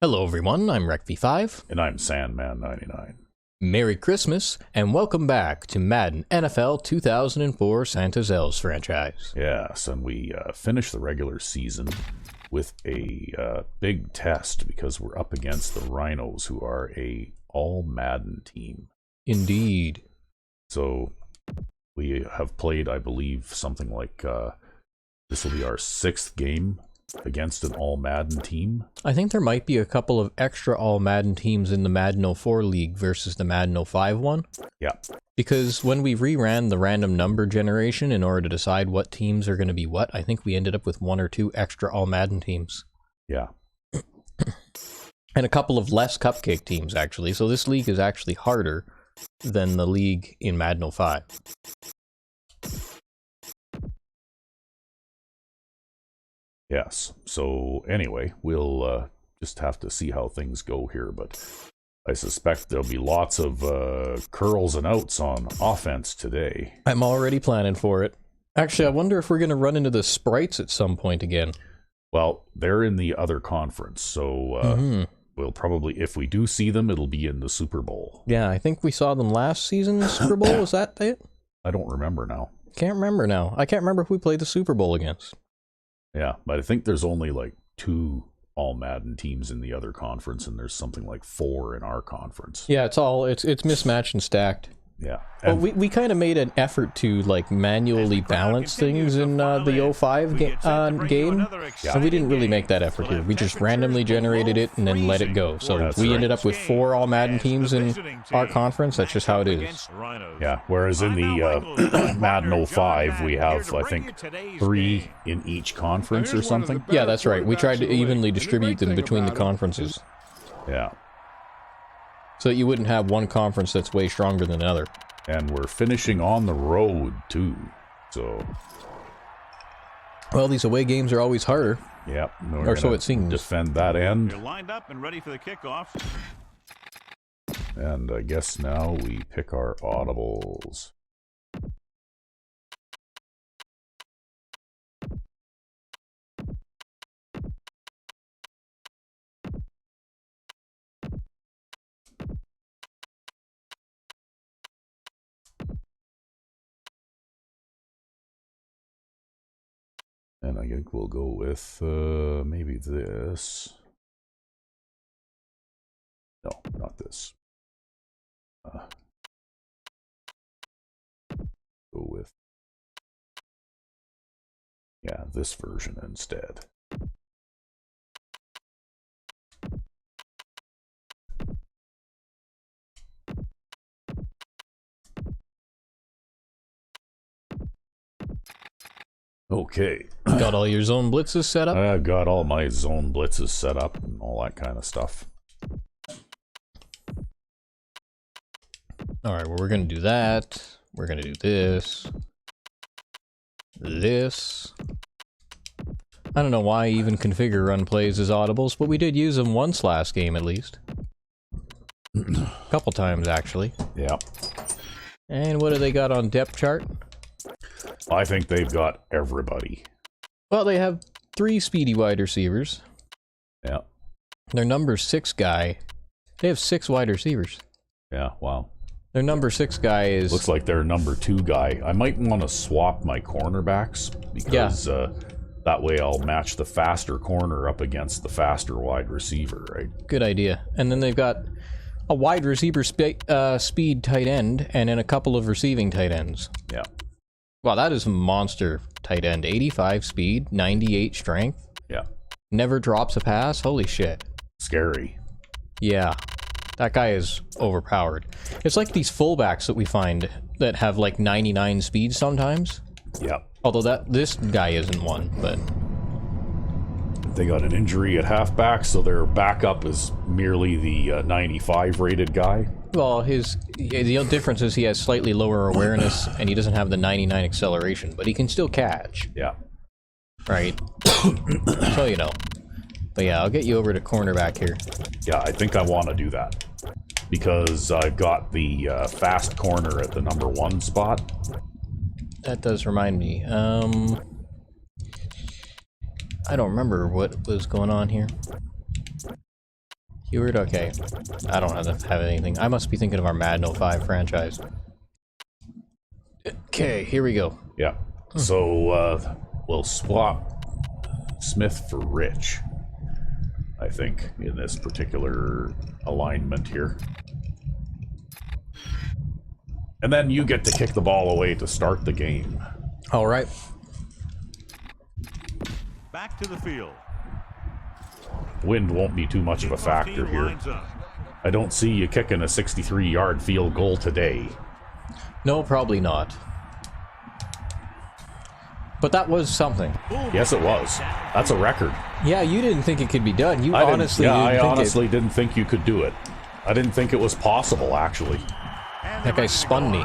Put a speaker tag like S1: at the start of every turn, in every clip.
S1: Hello everyone, I'm RecV5.
S2: And I'm Sandman99.
S1: Merry Christmas, and welcome back to Madden NFL 2004 Santa's Elves franchise.
S2: Yes, and we finished the regular season with a big test because we're up against the Rhinos, who are a all-Madden team.
S1: Indeed.
S2: So we have played, I believe, something like, this will be our 6th game against an all-Madden team.
S1: I think there might be a couple of extra all-Madden teams in the Madden 04 league versus the Madden 05 one.
S2: Yeah.
S1: Because when we reran the random number generation in order to decide what teams are going to be what, I think we ended up with 1 or 2 extra all-Madden teams.
S2: Yeah.
S1: And a couple of less cupcake teams, actually. So this league is actually harder than the league in Madden 05.
S2: Yes. So anyway, we'll just have to see how things go here, but I suspect there'll be lots of curls and outs on offense today.
S1: I'm already planning for it. Actually, I wonder if we're going to run into the sprites at some point again.
S2: Well, they're in the other conference, so we'll probably, if we do see them, it'll be in the Super Bowl.
S1: Yeah, I think we saw them last season in the Super Bowl. Was that it?
S2: I don't remember now.
S1: Can't remember now. I can't remember who we played the Super Bowl against.
S2: Yeah, but I think there's only like 2 all-Madden teams in the other conference, and there's something like 4 in our conference.
S1: Yeah, it's mismatched and stacked.
S2: Yeah.
S1: Well, we kind of made an effort to like manually balance things in the 05 game, and we didn't really make that effort here. We just randomly generated it and then let it go. So
S2: That's
S1: we
S2: right.
S1: ended up with 4 all-Madden teams in our conference. That's just how it is.
S2: Yeah, whereas in the Madden 05, we have, I think, 3 in each conference or something.
S1: Yeah, that's right. We tried to evenly distribute them between the conferences,
S2: Yeah.
S1: so that you wouldn't have one conference that's way stronger than another.
S2: And we're finishing on the road, too. So,
S1: Well, these away games are always harder.
S2: yeah.
S1: Or so it seems.
S2: Defend that end.
S3: You're lined up and ready for the kickoff.
S2: And I guess now we pick our audibles. And I think we'll go with maybe this. No, not this. Go with, yeah, this version instead. Okay.
S1: Got all your zone blitzes set up?
S2: I've got all my zone blitzes set up and all that kind of stuff.
S1: Alright, well, we're going to do that. We're going to do this. This. I don't know why I even configure run plays as audibles, but we did use them once last game at least. A couple times, actually.
S2: Yeah.
S1: And what do they got on depth chart?
S2: I think they've got everybody.
S1: Well, they have 3 speedy wide receivers.
S2: Yeah.
S1: Their number 6 guy, they have 6 wide receivers.
S2: Yeah, wow.
S1: Their number 6 guy is...
S2: Looks like their number 2 guy. I might want to swap my cornerbacks because that way I'll match the faster corner up against the faster wide receiver, right?
S1: Good idea. And then they've got a wide receiver speed tight end and then a couple of receiving tight ends.
S2: Yeah.
S1: Wow, that is a monster tight end. 85 speed, 98 strength.
S2: Yeah.
S1: Never drops a pass. Holy shit.
S2: Scary.
S1: Yeah. That guy is overpowered. It's like these fullbacks that we find that have like 99 speed sometimes.
S2: Yeah.
S1: Although this guy isn't one, but...
S2: They got an injury at halfback, so their backup is merely the 95 rated guy.
S1: Well, the difference is he has slightly lower awareness and he doesn't have the 99 acceleration, but he can still catch.
S2: Yeah.
S1: Right. So, you know. But yeah, I'll get you over to cornerback here.
S2: Yeah, I think I want to do that. Because I've got the fast corner at the number 1 spot.
S1: That does remind me. I don't remember what was going on here. Keyword, okay. I don't have anything. I must be thinking of our Madden 05 franchise. Okay, here we go.
S2: Yeah. So, we'll swap Smith for Rich, I think, in this particular alignment here. And then you get to kick the ball away to start the game.
S1: All right.
S3: Back to the field.
S2: Wind won't be too much of a factor here. I don't see you kicking a 63-yard field goal today.
S1: No, probably not. But that was something.
S2: Yes, it was. That's a record.
S1: Yeah, you didn't think it could be done. You
S2: I
S1: honestly
S2: didn't think you could do it. I didn't think it was possible, actually.
S3: That
S1: guy spun me.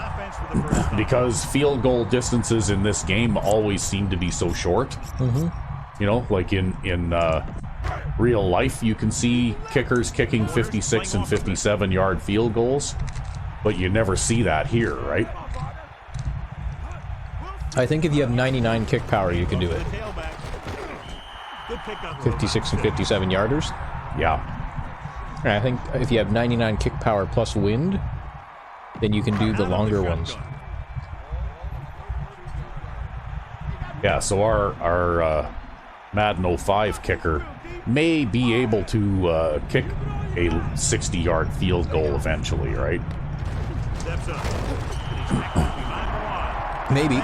S2: Because field goal distances in this game always seem to be so short.
S1: Mm-hmm.
S2: You know, like in real life, you can see kickers kicking 56 and 57-yard field goals, but you never see that here, right?
S1: I think if you have 99 kick power, you can do it. 56 and 57 yarders.
S2: Yeah.
S1: And I think if you have 99 kick power plus wind, then you can do the longer ones.
S2: Yeah, so our Madden 05 kicker may be able to kick a 60-yard field goal eventually, right?
S1: Maybe.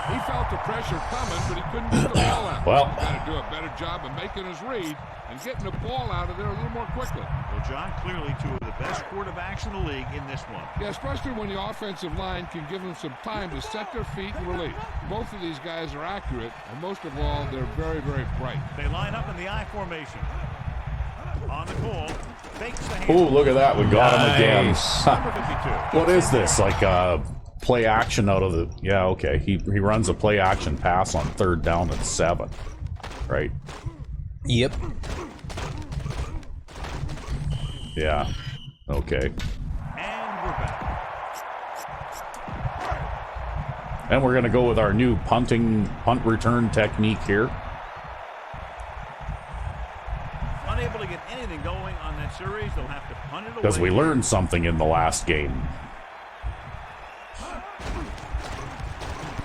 S4: He felt the pressure coming, but he couldn't get the ball out.
S2: Well,
S4: He's got to do a better job of making his read and getting the ball out of there a little more quickly.
S3: Well, John, clearly two of the best quarterbacks in the league in this one.
S4: Yeah, especially when the offensive line can give them some time to set their feet and release. Both of these guys are accurate, and most of all, they're very, very bright.
S3: They line up in the I formation. On the call, fakes the hand.
S2: oh, look at that. We got him again.
S1: Nice.
S3: Number 52.
S2: What is this? Like play action out of the... Yeah, okay. He runs a play action pass on 3rd down and 7. Right?
S1: Yep.
S2: Yeah. Okay.
S3: And we're back.
S2: And we're going to go with our new punt return technique here.
S3: Unable to get anything going on that series, they'll have to punt it away.
S2: Because we learned something in the last game.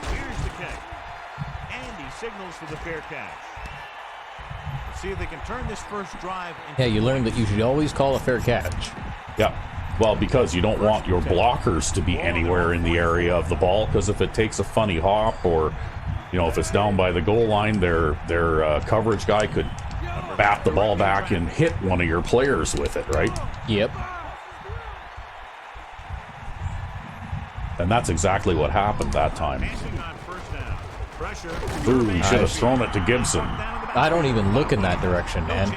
S3: Here's the kick. And he signals for the fair catch. Let's see if they can turn this first drive into...
S1: Yeah, you learned that you should always call a fair catch.
S2: Yeah. Well, because you don't want your blockers to be anywhere in the area of the ball, because if it takes a funny hop or, you know, if it's down by the goal line, their coverage guy could bat the ball back and hit one of your players with it, right?
S1: Yep.
S2: And that's exactly what happened that time.
S3: Passing on first down. Pressure.
S2: Ooh, he should have thrown it to Gibson.
S1: I don't even look in that direction, man.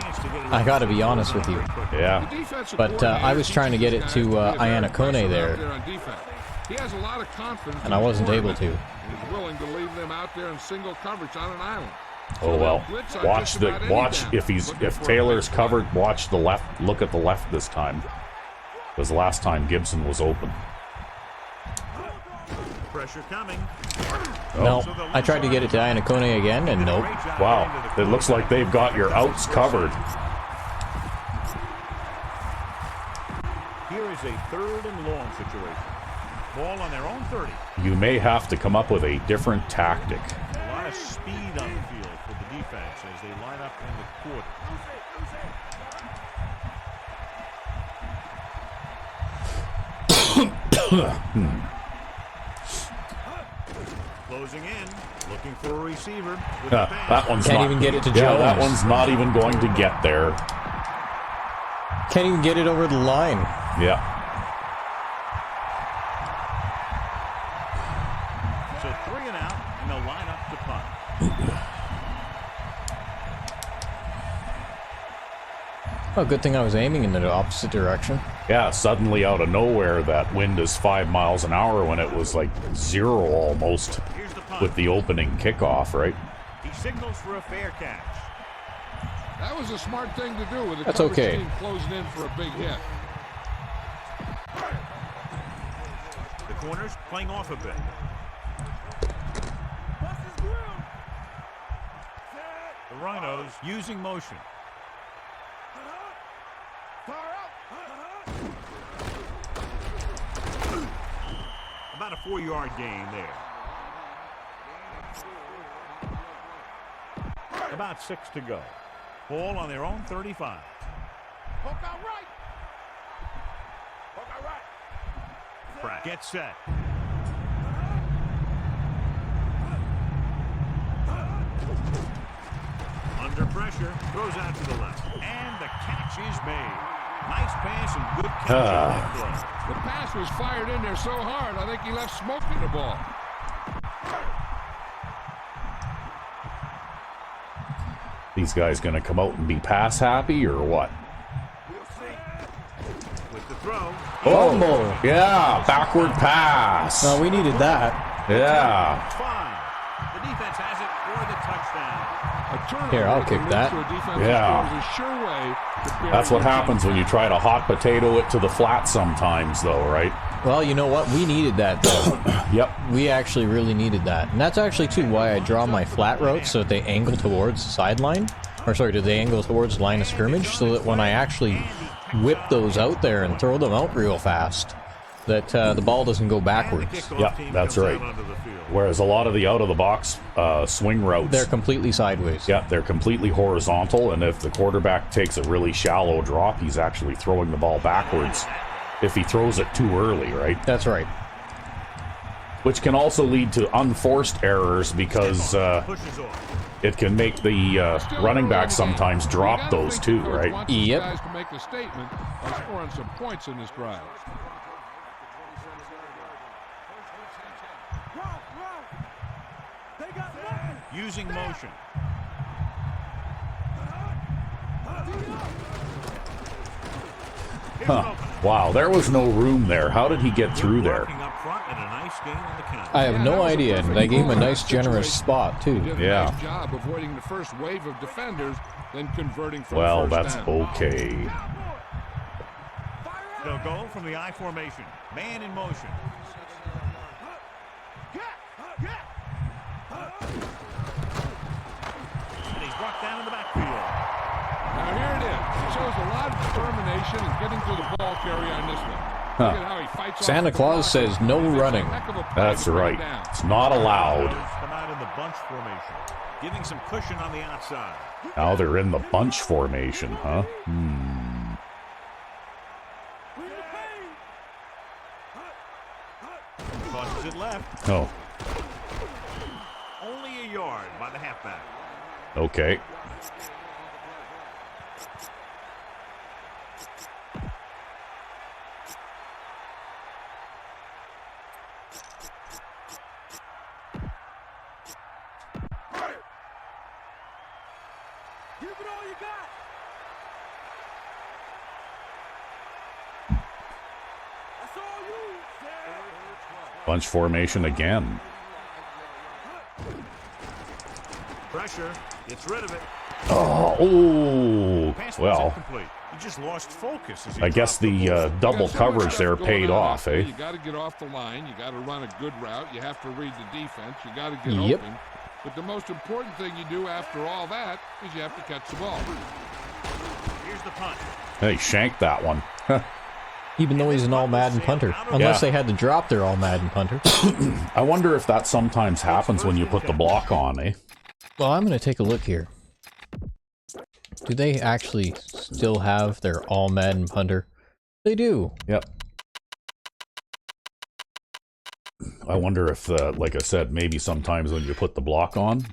S1: I gotta be honest with you.
S2: Yeah.
S1: But I was trying to get it to Iannacone there,
S4: He has a lot of confidence,
S1: and I wasn't able to.
S4: He's willing to leave them out there in single coverage on an island.
S2: Oh well. Watch if Taylor's covered, watch the left. Look at the left this time, because last time Gibson was open.
S3: Pressure coming.
S1: No, I tried to get it to Iannacone again, and nope.
S2: Wow, it looks like they've got your outs covered.
S3: Here is a 3rd and long situation. Ball on their own 30.
S2: You may have to come up with a different tactic.
S3: A lot of speed on the field for the defense as they line up in the quarter. Closing in, looking for a receiver. With the pass.
S2: That one's
S1: Can't
S2: not,
S1: even get it to
S2: yeah,
S1: Jones.
S2: that one's not even going to get there.
S1: Can't even get it over the line.
S2: Yeah.
S3: So 3 and out, and they'll line up to punt.
S1: Oh, good thing I was aiming in the opposite direction.
S2: Yeah, suddenly out of nowhere, that wind is 5 miles an hour when it was like 0 almost
S3: Here's the punt.
S2: with the opening kickoff, right?
S3: He signals for a fair catch.
S4: That was a smart thing to do with the
S1: That's
S4: coverage
S1: okay.
S4: team closing in for a big hit.
S3: The corners playing off a bit. The Rhinos using motion. about a 4-yard gain there. About 6 to go. Ball on their own 35.
S4: Poke out right. Poke out right.
S3: Get set. Under pressure, throws out to the left. And the catch is made. Nice pass and good catch on that play.
S4: The pass was fired in there so hard, I think he left smoke in the ball.
S2: These guys going to come out and be pass happy or what?
S3: With the throw.
S2: Oh, yeah, backward pass.
S1: No, we needed that.
S2: Yeah.
S3: 5. The defense has it for the touchdown.
S1: Here, I'll kick that.
S2: Yeah. That's what happens when you try to hot potato it to the flat sometimes, though, right?
S1: Well, you know what? We needed that, though.
S2: Yep.
S1: We actually really needed that. And that's actually, too, why I draw my flat routes so that they angle towards the sideline. Or, sorry, do they angle towards the line of scrimmage so that when I actually whip those out there and throw them out real fast, that the ball doesn't go backwards.
S2: Yep, that's right. Whereas a lot of the out-of-the-box swing routes...
S1: They're completely sideways.
S2: Yeah, they're completely horizontal, and if the quarterback takes a really shallow drop, he's actually throwing the ball backwards if he throws it too early, right?
S1: That's right.
S2: Which can also lead to unforced errors because it can make the running back sometimes drop those too, right?
S1: Yep.
S4: Guys to make a statement by scoring some points in this drive.
S3: Using motion.
S2: Huh. Wow, there was no room there. How did he get through there?
S1: I have no idea. And they gave him a nice, generous spot, too.
S4: Did a
S2: Yeah.
S4: nice job avoiding the first wave of defenders, then converting for
S2: Well,
S4: a
S2: that's
S4: first down.
S2: okay.
S3: They'll go from the I formation. Man in motion. And he's brought down in the backfield.
S4: Now here it is. He shows a lot of determination in getting to the ball carrier on this one. Look at how he fights off
S1: Santa
S4: the
S1: Claus
S4: blocker.
S1: says no
S4: It's a
S1: running.
S4: heck of a play
S2: That's
S4: to bring
S2: right.
S4: it down.
S2: It's not allowed.
S3: Come out in the bunch formation, giving some cushion on the outside.
S2: Now they're in the bunch formation, huh?
S3: Tosses it left.
S2: Oh,
S3: Only a yard by the halfback.
S2: okay.
S3: Give it all you got. That's all you.
S2: Bunch formation again.
S3: Pressure. Gets rid of it.
S2: Oh,
S3: Pass was
S2: well,
S3: incomplete. He just lost focus. As he
S2: I guess
S3: dropped
S2: the
S3: ball.
S2: double
S4: Got so much
S2: coverage
S4: stuff
S2: there
S4: going
S2: paid
S4: on
S2: off,
S4: out there.
S2: eh?
S4: You got to get off the line. You got to run a good route. You have to read the defense. You got to get
S1: Yep.
S4: open. But the most important thing you do after all that is you have to catch the ball.
S3: Here's the punt.
S2: Hey, shanked that one.
S1: Even though he's an all-Madden punter. Unless
S2: Yeah.
S1: they had to drop their all-Madden punter.
S2: I wonder if that sometimes happens when you put the block on, eh?
S1: Well, I'm going to take a look here. Do they actually still have their all-Madden punter? They do.
S2: Yep. I wonder if, like I said, maybe sometimes when you put the block on,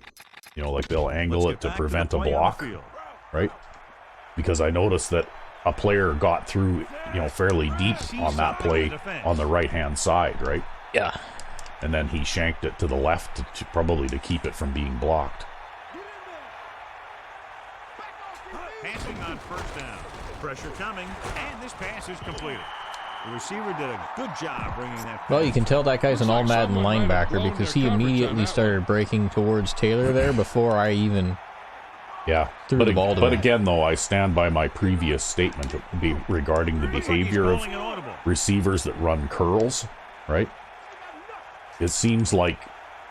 S2: you know, like they'll angle
S3: Let's
S2: it
S3: get
S2: to
S3: back
S2: prevent
S3: the
S2: a
S3: play on the
S2: block,
S3: field.
S2: right? Because I noticed that a player got through, you know, fairly deep on that play on the right-hand side, right?
S1: Yeah.
S2: And then he shanked it to the left, probably to keep it from being blocked.
S3: Passing on first down. Pressure coming, and this pass is completed. The receiver did a good job bringing that.
S1: Well, you can tell that guy's an all-Madden linebacker because he immediately started breaking towards Taylor there before I even...
S2: Yeah,
S1: Threw
S2: but,
S1: the ball to
S2: but
S1: him.
S2: again, though, I stand by my previous statement regarding the behavior of receivers that run curls, right? It seems like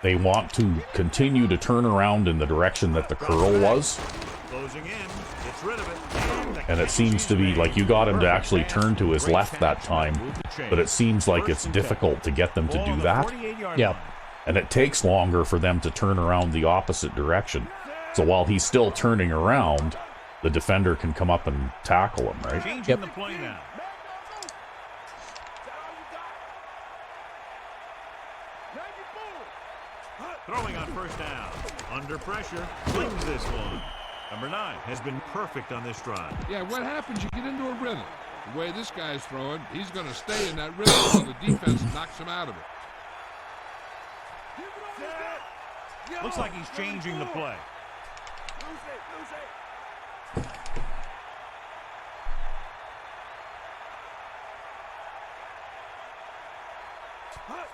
S2: they want to continue to turn around in the direction that the curl was.
S3: Closing in, gets rid of it.
S2: And it seems to be like you got him to actually turn to his left that time, but it seems like it's difficult to get them to do that.
S1: Yep.
S2: And it takes longer for them to turn around the opposite direction. So while he's still turning around, the defender can come up and tackle him, right?
S3: Changing the play now. Throwing on first down. Under pressure. Flings this one. Number 9 has been perfect on this drive.
S4: Yeah, what happens, you get into a rhythm. The way this guy's throwing, he's going to stay in that rhythm until the defense knocks him out of it.
S3: Looks like he's changing the play.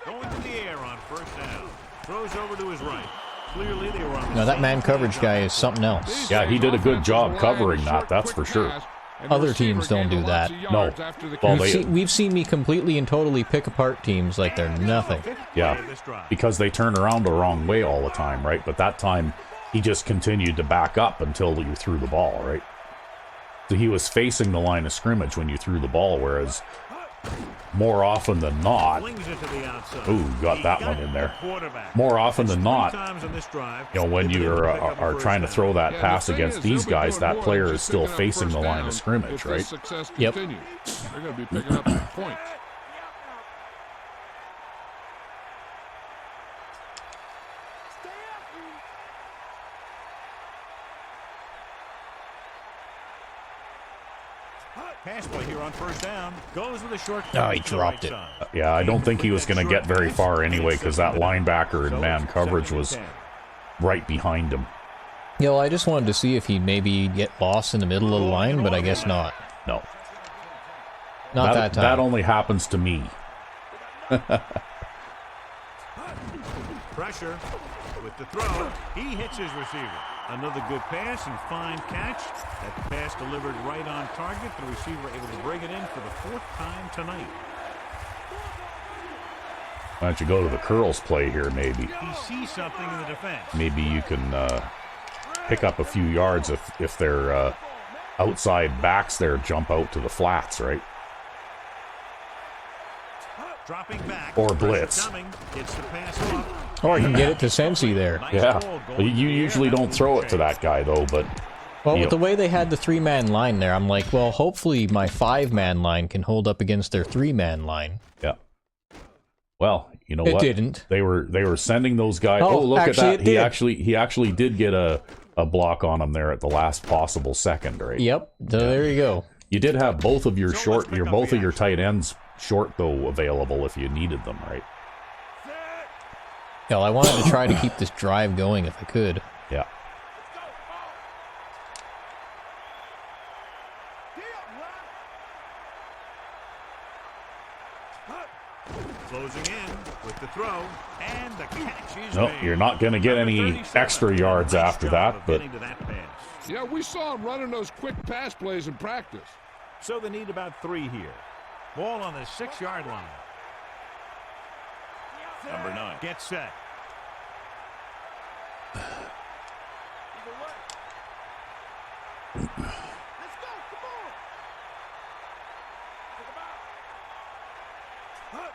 S3: Going to the air on first down. Throws over to his right. Clearly they were on the
S1: Now that man coverage guy is something else.
S2: Yeah, he did a good job covering that, that's for sure.
S1: Other teams don't do that.
S2: No. Well,
S1: We've seen me completely and totally pick apart teams like they're nothing.
S2: Yeah, because they turn around the wrong way all the time, right? But that time, he just continued to back up until you threw the ball, right? So he was facing the line of scrimmage when you threw the ball, whereas more often than not, ooh, got that one in there. More often than not, you know, when you are trying to throw that pass against these guys, that player is still facing the line of scrimmage, right?
S1: Yep.
S4: They're going to be picking up points.
S3: Pass play here on first down. Goes with a short.
S1: Oh, he dropped it.
S2: Yeah, I don't think he was going to get very far anyway, because that linebacker in man coverage was right behind him.
S1: You know, I just wanted to see if he'd maybe get lost in the middle of the line, but I guess not.
S2: No.
S1: Not that time.
S2: That only happens to me.
S3: Pressure with the throw. He hits his receiver. Another good pass and fine catch. That pass delivered right on target. The receiver able to bring it in for the 4th time tonight.
S2: Why don't you go to the curls play here, maybe?
S3: He sees something in the defense.
S2: Maybe you can pick up a few yards if their outside backs there jump out to the flats, right?
S3: Dropping back.
S2: Or blitz.
S3: Gets the pass off.
S1: Or you can get it to Sensi there.
S2: Yeah. You usually don't throw it to that guy, though, but...
S1: Well, with the way they had the 3-man line there, I'm like, well, hopefully my 5-man line can hold up against their 3-man line.
S2: Yeah. Well, you know
S1: It
S2: what?
S1: didn't.
S2: They were sending those guys...
S1: Oh,
S2: look at
S1: actually
S2: that.
S1: it
S2: He actually did get a block on him there at the last possible second, right?
S1: Yep. So there you go.
S2: You did have both of your both of your tight ends short, though, available if you needed them, right?
S1: Hell, I wanted to try to keep this drive going if I could.
S2: Yeah.
S3: Closing in with the throw, and the catch is
S2: No,
S3: made.
S2: you're not going to get any extra yards after that, but...
S4: Yeah, we saw him running those quick pass plays in practice.
S3: So they need about 3 here. Ball on the 6-yard line. Number 9 gets set.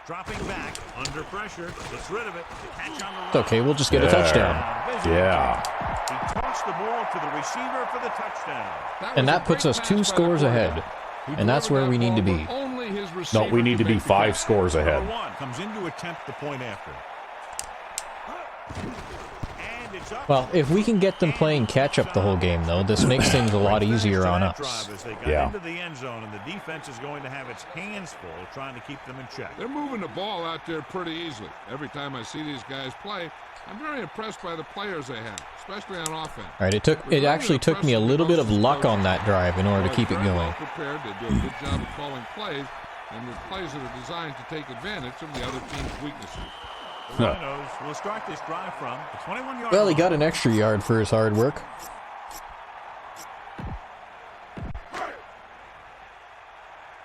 S3: Dropping back, under pressure, gets rid of it. Catch on the
S1: It's okay, we'll just get a touchdown.
S2: Yeah.
S3: He tossed the ball to the receiver for the touchdown.
S1: And that puts us 2 scores ahead. And that's where we need to be.
S2: No, we need to be 5 scores ahead.
S3: Number 1 comes in to attempt the point after. And it's up.
S1: Well, if we can get them playing catch-up the whole game, though, this makes things a lot easier on us.
S2: Yeah.
S3: Into the end zone, and the defense is going to have its hands full trying to keep them in check.
S4: They're moving the ball out there pretty easily. Every time I see these guys play, I'm very impressed by the players they have, especially on offense.
S1: All right, it actually took me a little bit of luck on that drive in order to keep it going.
S4: Prepared, they do a good job of calling plays, and the plays that are designed to take advantage of the other team's weaknesses.
S3: The Rhinos will start this drive from the 21-yard
S1: Well, he
S3: line.
S1: got an extra yard for his hard work.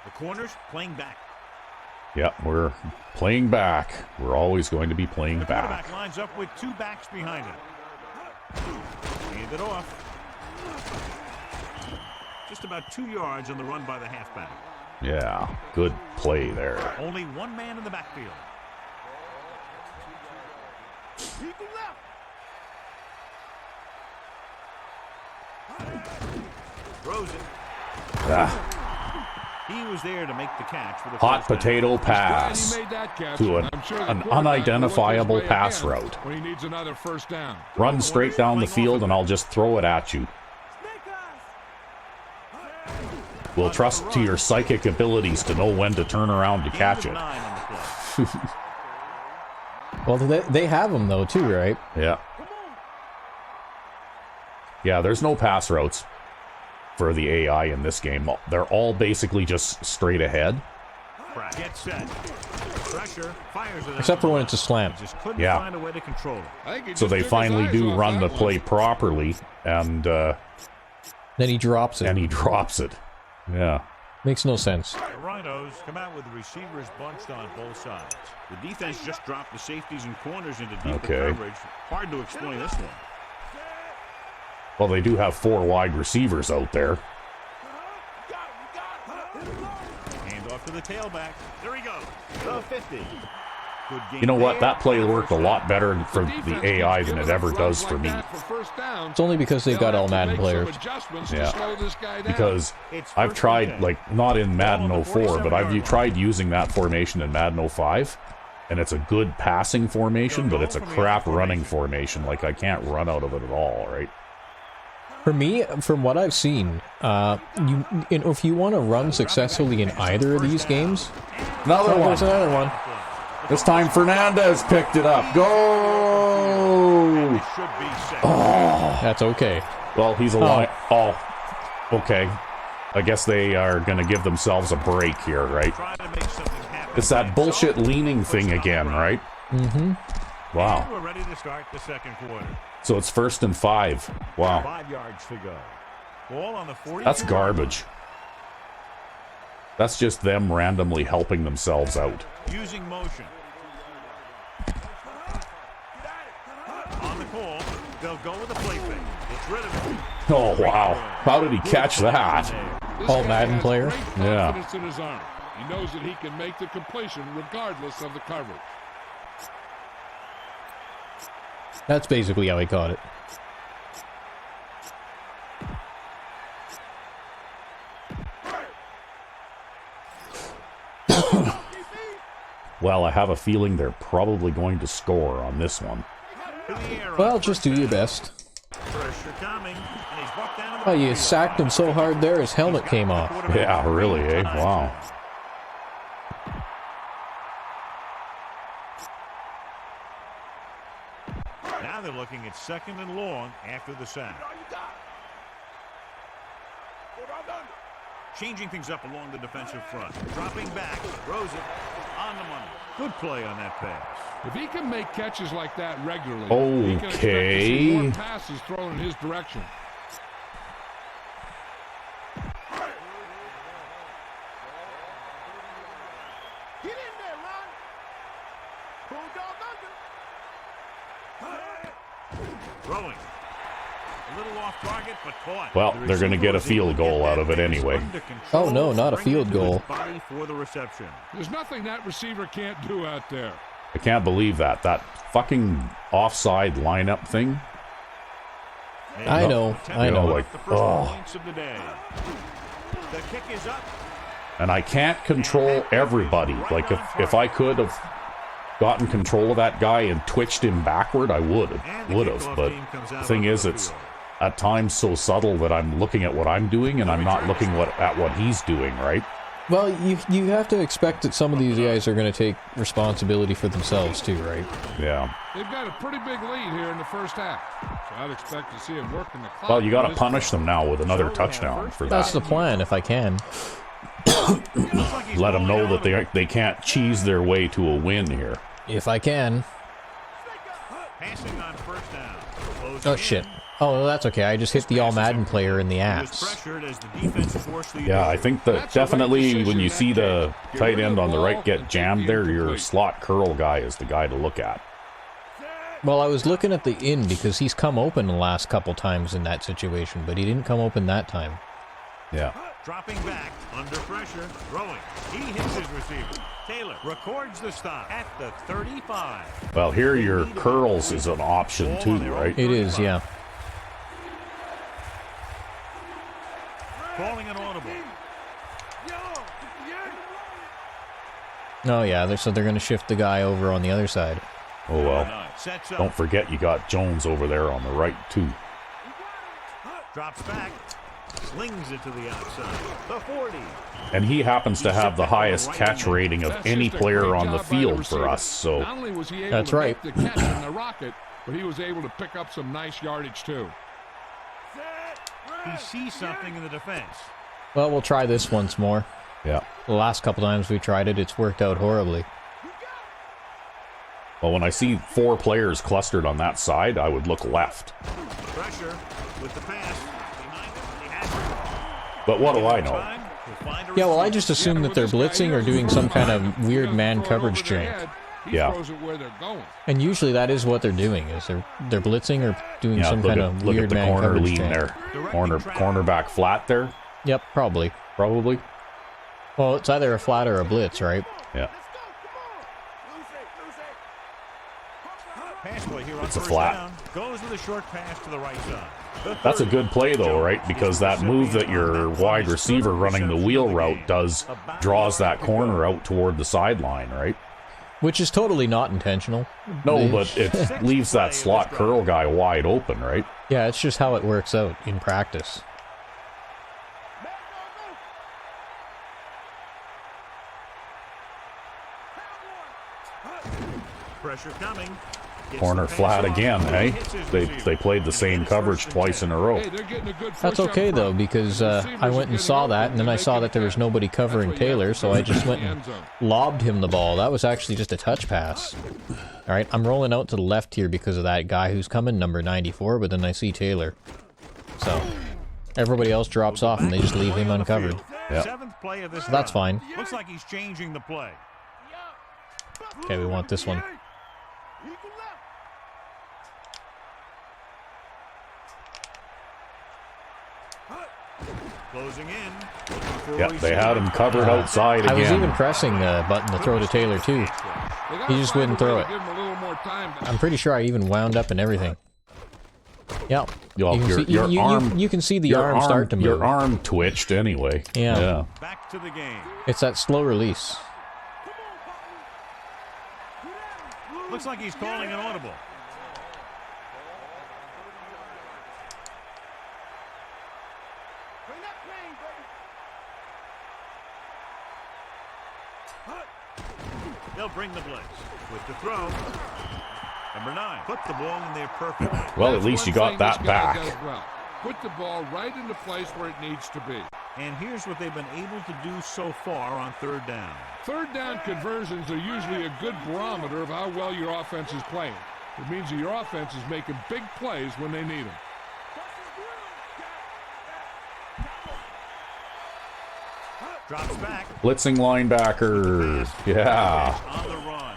S3: The corners playing back.
S2: Yeah, we're playing back. We're always going to be playing
S3: The
S2: back.
S3: quarterback lines up with 2 backs behind him. Hand it off. Just about 2 yards on the run by the halfback.
S2: Yeah, good play there.
S3: Only 1 man in the backfield. Throws it. He was there to make the catch for the
S2: Hot
S3: first down.
S2: potato pass
S4: He made that catch,
S2: to
S4: and I'm sure the
S2: an
S4: quarterback will look
S2: unidentifiable
S4: his way
S2: pass
S4: again
S2: route.
S4: when he needs another first down.
S2: Run straight down the field and I'll just throw it at you. We'll trust to your psychic abilities to know when to turn around to catch it.
S3: 9 on the play.
S1: Well, they have them, though, too, right?
S2: Yeah. Yeah, there's no pass routes for the AI in this game. They're all basically just straight ahead.
S3: Get set. Pressure. Fires it.
S1: Except for when it's a slam.
S3: Just couldn't
S2: Yeah.
S3: find a way to control it.
S4: I think he
S2: So
S4: just
S2: they
S4: took his
S2: finally
S4: eyes
S2: do
S4: off
S2: run
S4: that
S2: the
S4: one.
S2: play properly, and
S1: Then he drops it.
S2: he drops it. Yeah.
S1: Makes no sense.
S3: The Rhinos come out with the receivers bunched on both sides. The defense just dropped the safeties and corners into deeper
S2: Okay.
S3: coverage. Hard to explain this one.
S2: Well, they do have 4 wide receivers out there.
S3: Hand off to the tailback. There he goes. The 50. Good game.
S2: You know what?
S3: there.
S2: That play worked a lot better for the
S4: Defense
S2: AI
S4: keeps
S2: than it
S4: giving
S2: ever
S4: up
S2: does
S4: runs
S2: for
S4: like
S2: me.
S4: that for first down.
S1: It's only because they've
S4: They'll
S1: got all
S4: have to
S1: Madden
S4: make
S1: players.
S4: some adjustments
S2: Yeah.
S4: to slow this guy down.
S2: Because
S3: It's
S2: I've
S3: first
S2: tried,
S3: and 10.
S2: like, not in Madden
S3: Ball on the
S2: 04, but I've
S3: 47-yard line.
S2: tried using that formation in Madden 05, and it's a good passing formation, but it's a crap running formation. Like, I can't run out of it at all, right?
S1: For me, from what I've seen, if you want to run successfully in either of these games,
S2: Another
S1: there's another one.
S2: This time Fernandez picked it up. Go!
S3: It should be set.
S1: That's okay.
S2: Well, he's a line. Oh, okay. I guess they are going to give themselves a break here, right?
S3: Try to make something happen.
S2: It's that bullshit leaning thing again, right?
S1: Mm-hmm.
S2: Wow.
S3: We're ready to start the second quarter.
S2: So it's 1st and 5. Wow.
S3: 5 yards to go. Ball on the 40.
S2: That's garbage. That's just them randomly helping themselves out.
S3: Using motion. On the call, they'll go with the play fake. It's rid of it.
S2: Oh, wow. How did he catch that?
S4: This
S1: All
S4: guy
S1: Madden
S4: has
S1: player?
S4: great
S2: Yeah.
S4: confidence in his arm. He knows that he can make the completion regardless of the coverage.
S1: That's basically how he caught it.
S2: Well, I have a feeling they're probably going to score on this one.
S3: To the air on
S1: Well,
S3: first
S1: just do your
S3: down.
S1: best.
S3: Pressure coming, and he's brought down to the
S1: Oh, you
S3: 40.
S1: sacked him so hard there, his helmet came off.
S2: Yeah, really, eh? Wow.
S3: Now they're looking at 2nd and long after the sack. Changing things up along the defensive front. Dropping back, throws it on the money. Good play on that pass.
S4: If he can make catches like that regularly, he can expect to see
S2: Okay.
S4: more passes thrown in his direction.
S3: Get in there, Ron. Bulldog under. Throwing. A little off target, but caught.
S2: Well,
S3: The
S2: they're gonna
S3: receiver
S2: get a
S3: was able
S2: field
S3: to
S2: goal
S3: get
S2: out
S3: that
S2: of it
S3: pass
S2: anyway.
S3: under control,
S1: Oh, no, not a
S3: bring it
S1: field
S3: to his
S1: goal.
S3: body for the reception.
S4: There's nothing that receiver can't do out there.
S2: I can't believe that. That fucking offside lineup thing.
S1: I know, I know.
S2: Like,
S3: The first
S2: oh.
S3: points of the day. The kick is up.
S2: And I can't control everybody. Like, if I could have gotten control of that guy and twitched him backward, I would
S3: And
S2: have.
S3: the
S2: Would have.
S3: kickoff
S2: But
S3: team comes
S2: the
S3: out
S2: thing
S3: onto
S2: is,
S3: the
S2: it's
S3: field.
S2: at times so subtle that I'm looking at what I'm doing and I'm not looking at what he's doing, right?
S1: Well, you have to expect that some of these guys are going to take responsibility for themselves too, right?
S2: Yeah.
S4: They've got a pretty big lead here in the first half, so I'd expect to see him working the clock.
S2: Well, you got to
S4: This
S2: punish them now with another touchdown for
S1: That's
S2: that.
S1: the plan, if I can.
S2: Let them know that they can't cheese their way to a win here.
S1: If I can.
S3: Passing on first down. Closing
S1: Oh,
S3: in.
S1: shit. Oh, that's okay. I just hit the All Madden player in the
S3: He was
S1: ass.
S3: pressured as the defense forced the
S2: Yeah, I think that
S4: That's a right
S2: definitely when
S4: decision
S2: you
S4: that
S2: see the
S4: day. Get
S2: tight
S4: rid of
S2: end
S4: the
S2: on the
S4: ball
S2: right
S4: and
S2: get
S4: take
S2: jammed
S4: the
S2: there, your
S4: incomplete.
S2: slot curl guy is the guy to look at.
S1: Well, I was looking at the in because he's come open the last couple times in that situation, but he didn't come open that time.
S2: Yeah.
S3: Dropping back, under pressure, throwing. He hits his receiver. Taylor records the stop at the 35.
S2: Well, here your curls is an option too, right?
S1: It is, yeah.
S3: Calling an audible.
S1: Oh, yeah, so they're going to shift the guy over on the other side.
S2: Oh well.
S3: Sets up.
S2: Don't forget you got Jones over there on the right too.
S3: Drops back. Slings it to the outside. The 40.
S2: And he happens to have the highest catch rating of
S4: That's
S2: any
S4: just a
S2: player
S4: great
S2: on the
S4: job by the
S2: field for
S4: receiver.
S2: us. So
S4: Not only was he able
S1: That's
S4: to
S1: right.
S4: make the catch in the rocket, but he was able to pick up some nice yardage too.
S3: He sees something in the defense.
S1: Well, we'll try this once more.
S2: yeah.
S1: The last couple times we tried it, it's worked out horribly.
S2: Well, when I see 4 players clustered on that side, I would look left.
S3: Pressure with the pass. Behind him. He has it.
S2: But what do I know?
S3: Time. He'll find a
S1: Yeah, well, I
S3: receiver.
S1: just assume that they're blitzing or doing some kind of weird man coverage jank.
S4: He
S2: Yeah.
S4: throws it where they're going.
S1: And usually that is what they're doing, is they're blitzing or doing
S2: Yeah,
S1: some
S2: look
S1: kind
S2: at,
S1: of
S2: look
S1: weird
S2: at the
S1: man
S2: corner
S1: coverage
S2: lean
S1: jank.
S2: there.
S3: Directing travel.
S2: Cornerback flat there,
S1: Yep, probably.
S2: probably.
S1: Well, it's either a flat or a blitz, right?
S2: Yeah.
S3: Pass play here on
S2: It's a
S3: first
S2: flat.
S3: down. Goes with a short pass to the right side. The
S2: That's a
S3: 30.
S2: good play though, right? Because that move that your wide receiver running the wheel route does draws that corner out toward the sideline, right?
S1: Which is totally not intentional.
S2: No,
S1: They-
S2: but it leaves that slot curl guy wide open, right?
S1: Yeah, it's just how it works out in practice.
S3: Pressure coming. Gets
S2: Corner
S3: the pass
S2: flat
S3: off.
S2: again,
S3: He
S2: hey?
S3: hits his
S2: They
S3: receiver.
S2: played the same
S3: It's
S2: coverage
S3: first and
S2: twice
S3: 10.
S2: in a row.
S4: Hey, they're getting a good
S1: That's
S4: push up
S1: okay, though,
S4: front.
S1: because
S4: The
S1: I
S4: receivers
S1: went
S4: are
S1: and
S4: getting
S1: saw
S4: open
S1: that, and then I
S4: and
S1: saw
S4: making
S1: that there was
S4: catch.
S1: nobody covering
S4: That's what you have
S1: Taylor,
S4: to
S1: so
S4: do
S1: I
S4: to
S1: just
S4: get
S1: went
S4: in the
S1: and
S4: end zone.
S1: lobbed him the ball. That was actually just a touch pass. All right, I'm rolling out to the left here because of that guy who's coming, number 94, but then I see Taylor. So everybody else drops off, and they just leave him uncovered.
S2: Yeah.
S3: Seventh play of this
S1: So that's
S3: drive.
S1: fine.
S3: Looks like he's changing the play.
S1: Okay, we want this one.
S3: Closing in. Looking for a
S2: Yeah, they
S3: receiver.
S2: had him covered outside
S1: I was even
S2: again.
S1: pressing the button to throw to Taylor, too.
S4: They gotta
S1: He just
S4: find
S1: wouldn't
S4: a way
S1: throw
S4: to
S1: it.
S4: Give him a little more time.
S1: I'm pretty sure I even wound up and everything. Yep.
S2: Well,
S1: You can
S2: your-
S1: see,
S2: your arm-
S1: you can see the
S2: Your
S1: arm start to move.
S2: Your arm twitched anyway.
S1: Yeah.
S3: Back to the game.
S1: It's that slow release.
S3: Looks like he's calling an audible. They'll bring the blitz with the throw. Number 9. Put the ball in there perfectly.
S2: Well,
S4: That's
S2: at least you
S4: one
S2: got
S4: thing
S2: that
S4: this guy
S2: back.
S4: does well. Put the ball right in the place where it needs to be.
S3: And here's what they've been able to do so far on third down.
S4: Third down conversions are usually a good barometer of how well your offense is playing. It means that your offense is making big plays when they need them.
S3: Drops back.
S2: Blitzing linebacker. Yeah.
S3: On the run.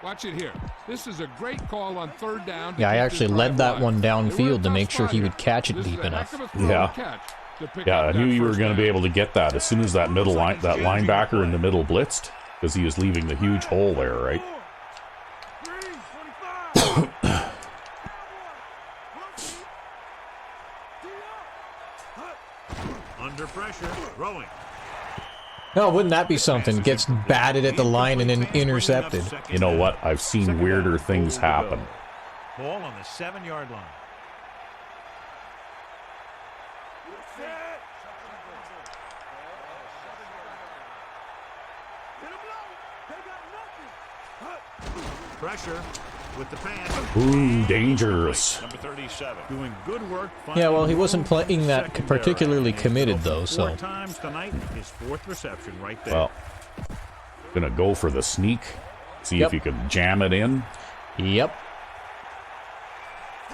S4: Watch it here. This is a great call on third down. to
S1: Yeah, I
S4: keep
S1: actually
S4: this
S1: led
S4: drive
S1: that one
S4: alive. They were in a
S1: downfield to
S4: tough
S1: make sure
S4: spot
S1: he
S4: here.
S1: would catch it
S4: This is
S1: deep
S4: a
S1: enough.
S4: heck of a throw
S2: Yeah.
S4: to catch to pick
S2: Yeah,
S4: up
S2: I
S4: that
S2: knew you were
S4: first
S2: going to be
S4: down.
S2: able to get that as soon as that middle linebacker in the middle blitzed, because he was leaving the huge hole there, right?
S3: Under pressure. Throwing.
S1: Oh, wouldn't that be something? Gets batted at the line and then intercepted.
S2: You know what? I've seen weirder things happen.
S3: Ball on the 7-yard line. Pressure with the pass.
S2: Ooh, dangerous.
S3: Number 37. Doing good work.
S1: Yeah, well, he wasn't playing that
S3: secondary.
S1: particularly
S3: And
S1: committed,
S3: so
S1: though, so.
S3: 4 times tonight, his 4th reception right there.
S2: Well, gonna go for the sneak. See
S1: Yep.
S2: if you can jam it in.
S1: Yep.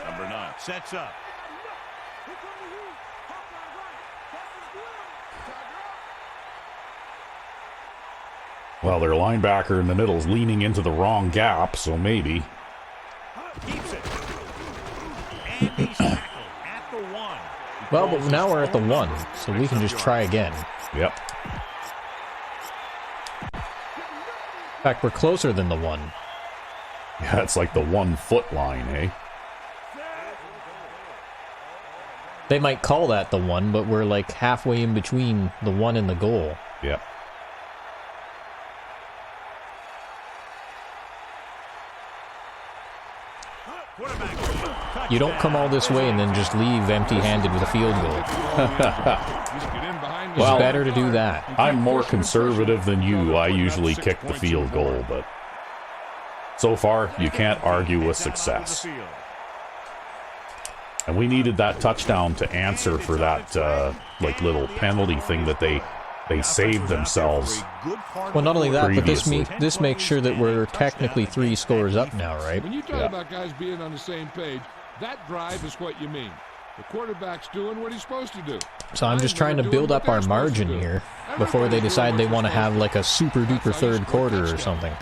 S3: Number 9. Sets up.
S2: Well, their linebacker in the middle is leaning into the wrong gap, so maybe.
S3: Keeps it. And he's tackled at the 1.
S1: Well, but now we're at the 1, so we can just try again.
S2: Yep.
S1: In fact, we're closer than the 1.
S2: Yeah, it's like the 1 foot line, eh?
S1: They might call that the 1, but we're like halfway in between the 1 and the goal.
S2: Yep.
S1: You don't come all this way and then just leave empty-handed with a field goal. It's better to do that.
S2: I'm more conservative than you. I usually kick the field goal, but so far, you can't argue with success. And we needed that touchdown to answer for that like little penalty thing that they saved themselves.
S1: Well, not only that, but
S2: previously.
S1: this makes sure that we're technically 3 scores up now, right?
S4: When you talk about guys being on the same page, that drive is what you mean. The quarterback's doing what he's supposed to do.
S1: So I'm just trying to build up our margin here before they decide they want to have like a super-duper third quarter or something.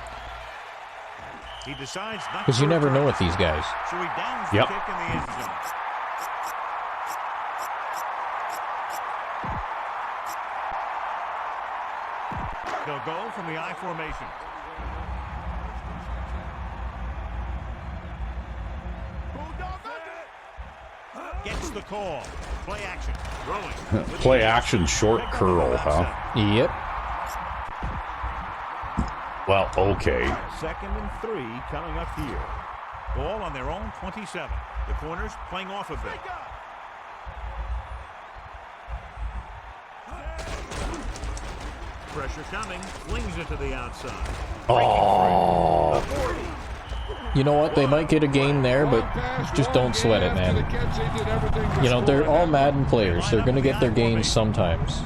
S1: Because you never know with these guys.
S3: So he downs the
S2: Yep.
S3: kick in the end zone. They'll go from the I formation. Gets the call. Play action. Throwing.
S2: Play action short curl, huh?
S1: Yep.
S2: Well, okay.
S3: 2nd and 3 coming up here. Ball on their own 27. The corners playing off a bit. Pressure coming. Flings it to the outside.
S2: Oh,
S1: You know what? They might get a gain there, but just don't sweat it, man. You know, they're all Madden players. They're going to get their gains sometimes.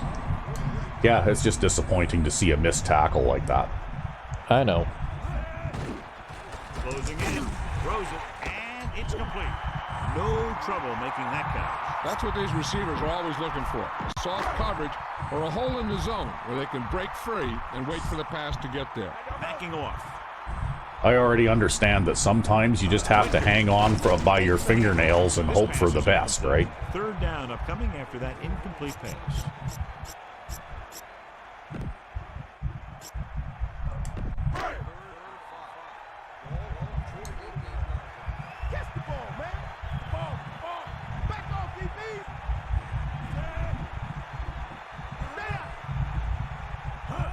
S2: yeah, it's just disappointing to see a missed tackle like that.
S1: I know.
S3: Closing in. Throws it. And it's complete. No trouble making that catch.
S4: That's what these receivers are always looking for. Soft coverage or a hole in the zone where they can break free and wait for the pass to get there.
S3: Backing off.
S2: I already understand that sometimes you just have to hang on by your fingernails and hope for the best, right?
S3: 3rd down upcoming after that incomplete pass.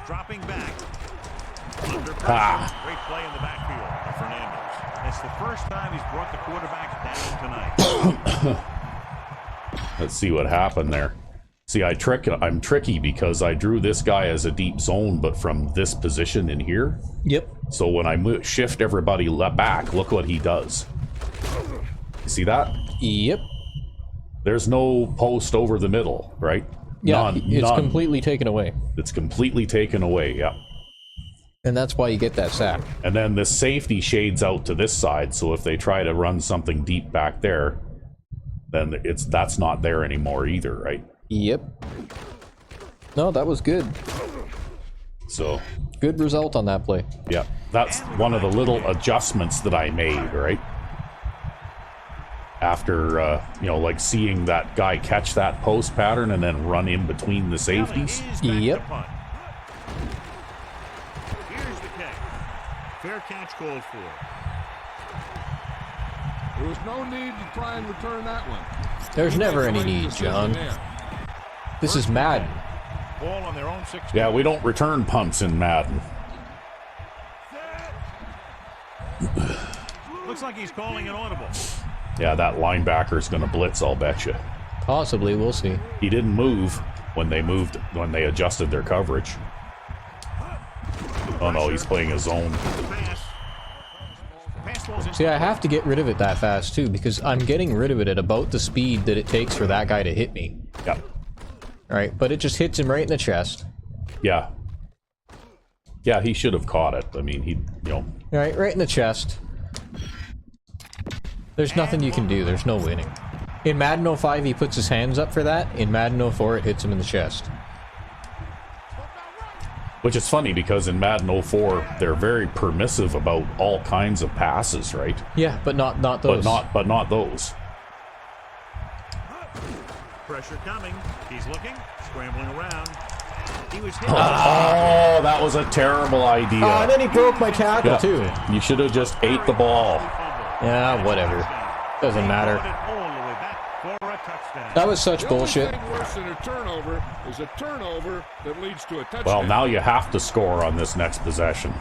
S3: Dropping back. Under pressure. Great play in the backfield by Fernandez. It's the first time he's brought the quarterback down tonight.
S2: Let's see what happened there. See, I'm tricky because I drew this guy as a deep zone, but from this position in here.
S1: Yep.
S2: So when I shift everybody back, look what he does. You see that?
S1: Yep.
S2: There's no post over the middle, right?
S1: Yeah, it's
S2: None.
S1: completely taken away.
S2: It's completely taken away, yeah.
S1: And that's why you get that sack.
S2: And then the safety shades out to this side, so if they try to run something deep back there, then that's not there anymore either, right?
S1: Yep. No, that was good.
S2: So,
S1: Good result on that play.
S2: yeah, that's one of the little adjustments that I made, right? After, like seeing that guy catch that post pattern and then run in between the safeties.
S1: Yep.
S3: Here's the kick. Fair catch called for.
S4: There was no need to try and return that one.
S1: There's never any need, John. This is Madden.
S3: Ball on their own 16.
S2: Yeah, we don't return punts in Madden.
S3: Looks like he's calling an audible.
S2: Yeah, that linebacker's going to blitz, I'll bet you.
S1: Possibly, we'll see.
S2: He didn't move when they adjusted their coverage. Oh no, he's playing a zone.
S1: See, I have to get rid of it that fast too, because I'm getting rid of it at about the speed that it takes for that guy to hit me.
S2: Yeah.
S1: Alright, but it just hits him right in the chest.
S2: Yeah. Yeah, he should have caught it. I mean,
S1: Alright, right in the chest. There's nothing you can do. There's no winning. In Madden 05, he puts his hands up for that. In Madden 04, it hits him in the chest.
S2: Which is funny because in Madden 04, they're very permissive about all kinds of passes, right?
S1: Yeah, but not those.
S2: But not those.
S3: Pressure coming. He's looking, scrambling around. He was hit.
S2: Oh, that was a terrible idea.
S1: And then he broke my tackle, too.
S2: You should have just ate the ball.
S1: Yeah, whatever. Doesn't matter. That was such bullshit.
S4: The only thing worse than a turnover is a turnover that leads to a touchdown.
S2: Well, now you have to score on this next possession.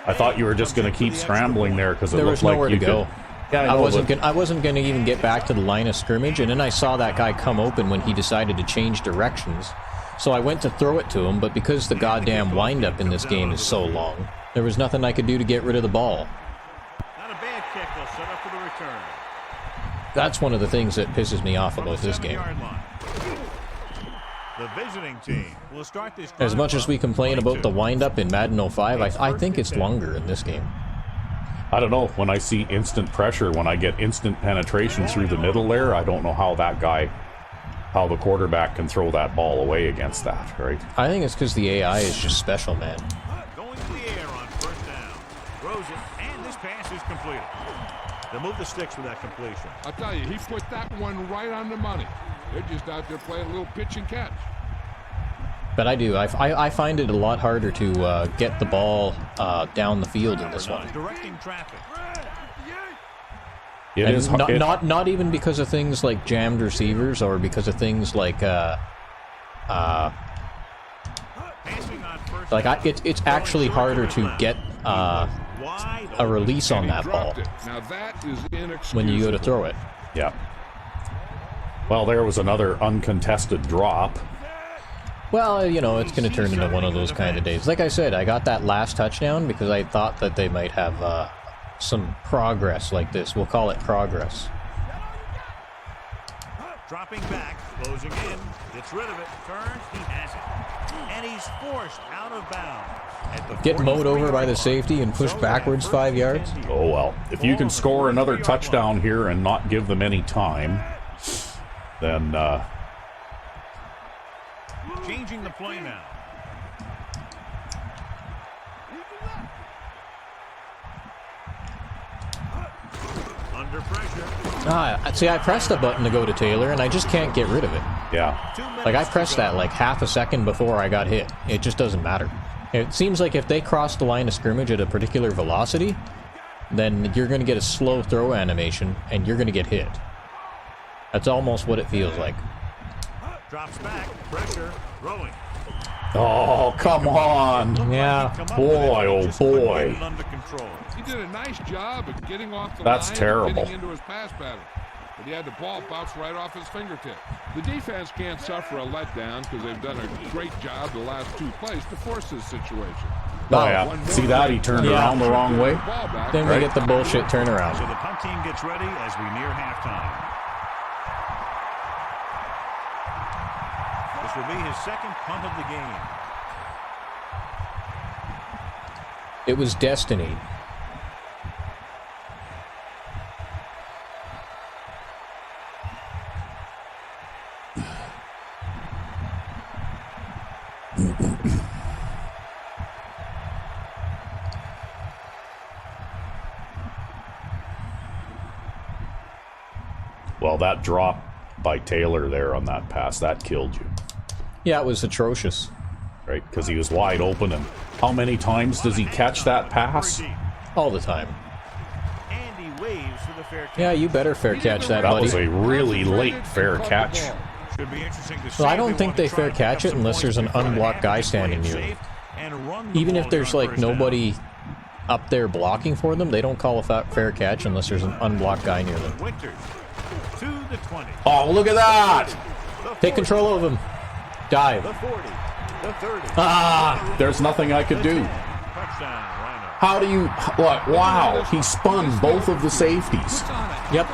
S2: I thought you were just going to keep scrambling there because it looked like you could. Yeah,
S1: I wasn't going to even get back to the line of scrimmage, and then I saw that guy come open when he decided to change directions. So I went to throw it to him, but because the goddamn windup in this game is so long, there was nothing I could do to get rid of the ball.
S3: Not a bad kick. They'll set up for the return.
S1: That's one of the things that pisses me off about this game.
S3: The visiting team will start this.
S1: As much as we complain about the windup in Madden 05, I think it's longer in this game.
S2: I don't know. When I see instant pressure, when I get instant penetration through the middle there, I don't know how the quarterback can throw that ball away against that, right?
S1: I think it's because the AI is just special, man.
S3: Going to the air on first down. Throws it, and this pass is completed. They'll move the sticks with that completion.
S4: I'll tell you, he put that one right on the money. They're just out there playing a little pitch and catch.
S1: But I do. I find it a lot harder to get the ball down the field in this one.
S3: Directing traffic.
S2: It is
S1: not even because of things like jammed receivers or because of things like it's actually harder to get a release on that ball
S4: Now that is
S1: when you go to throw it.
S2: Yeah. Well, there was another uncontested drop.
S1: Well, you know, it's going to turn into one of those kind of days. Like I said, I got that last touchdown because I thought that they might have some progress like this. We'll call it progress.
S3: Dropping back, closing in, gets rid of it, turns, he has it. And he's forced out of bounds.
S1: Get mowed over by the safety and pushed backwards 5 yards?
S2: Oh, well. If you can score another touchdown here and not give them any time, then...
S3: Changing the play now. Under pressure.
S1: See, I pressed a button to go to Taylor, and I just can't get rid of it.
S2: Yeah.
S1: Like, I pressed that like half a second before I got hit. It just doesn't matter. It seems like if they cross the line of scrimmage at a particular velocity, then you're going to get a slow throw animation, and you're going to get hit. That's almost what it feels like.
S3: Drops back, pressure, throwing.
S2: Oh, come on.
S1: Yeah.
S2: Boy, oh boy.
S4: He did a nice job of getting off the
S2: That's
S4: line
S2: terrible.
S4: and getting into his pass pattern. But he had the ball bounce right off his fingertip. The defense can't suffer a letdown because they've done a great job the last two plays to force this situation.
S2: Oh, yeah. See that? He turned around the wrong way.
S1: Then we get the bullshit turnaround.
S3: So the punt team gets ready as we near halftime. This will be his second punt of the game.
S1: It was destiny.
S2: Well, that drop by Taylor there on that pass, that killed you.
S1: Yeah, it was atrocious.
S2: Right? Because he was wide open, and how many times does he catch that pass?
S1: All the time.
S3: And he waves for the fair catch.
S1: Yeah, you better fair catch that,
S2: That
S1: buddy.
S2: was a really late fair catch.
S3: Should be interesting to see.
S1: Well, I don't think they fair catch it unless there's an unblocked guy standing near them. Even if there's like nobody up there blocking for them, they don't call a fair catch unless there's an unblocked guy near them.
S3: Winters to the 20.
S2: Oh, look at that!
S1: Take control of him. Dive.
S3: The 40. The 30.
S2: Ah! There's nothing I could do.
S3: Touchdown, Rhinos.
S2: How do you... What? Wow, he spun both of the safeties.
S1: Yep.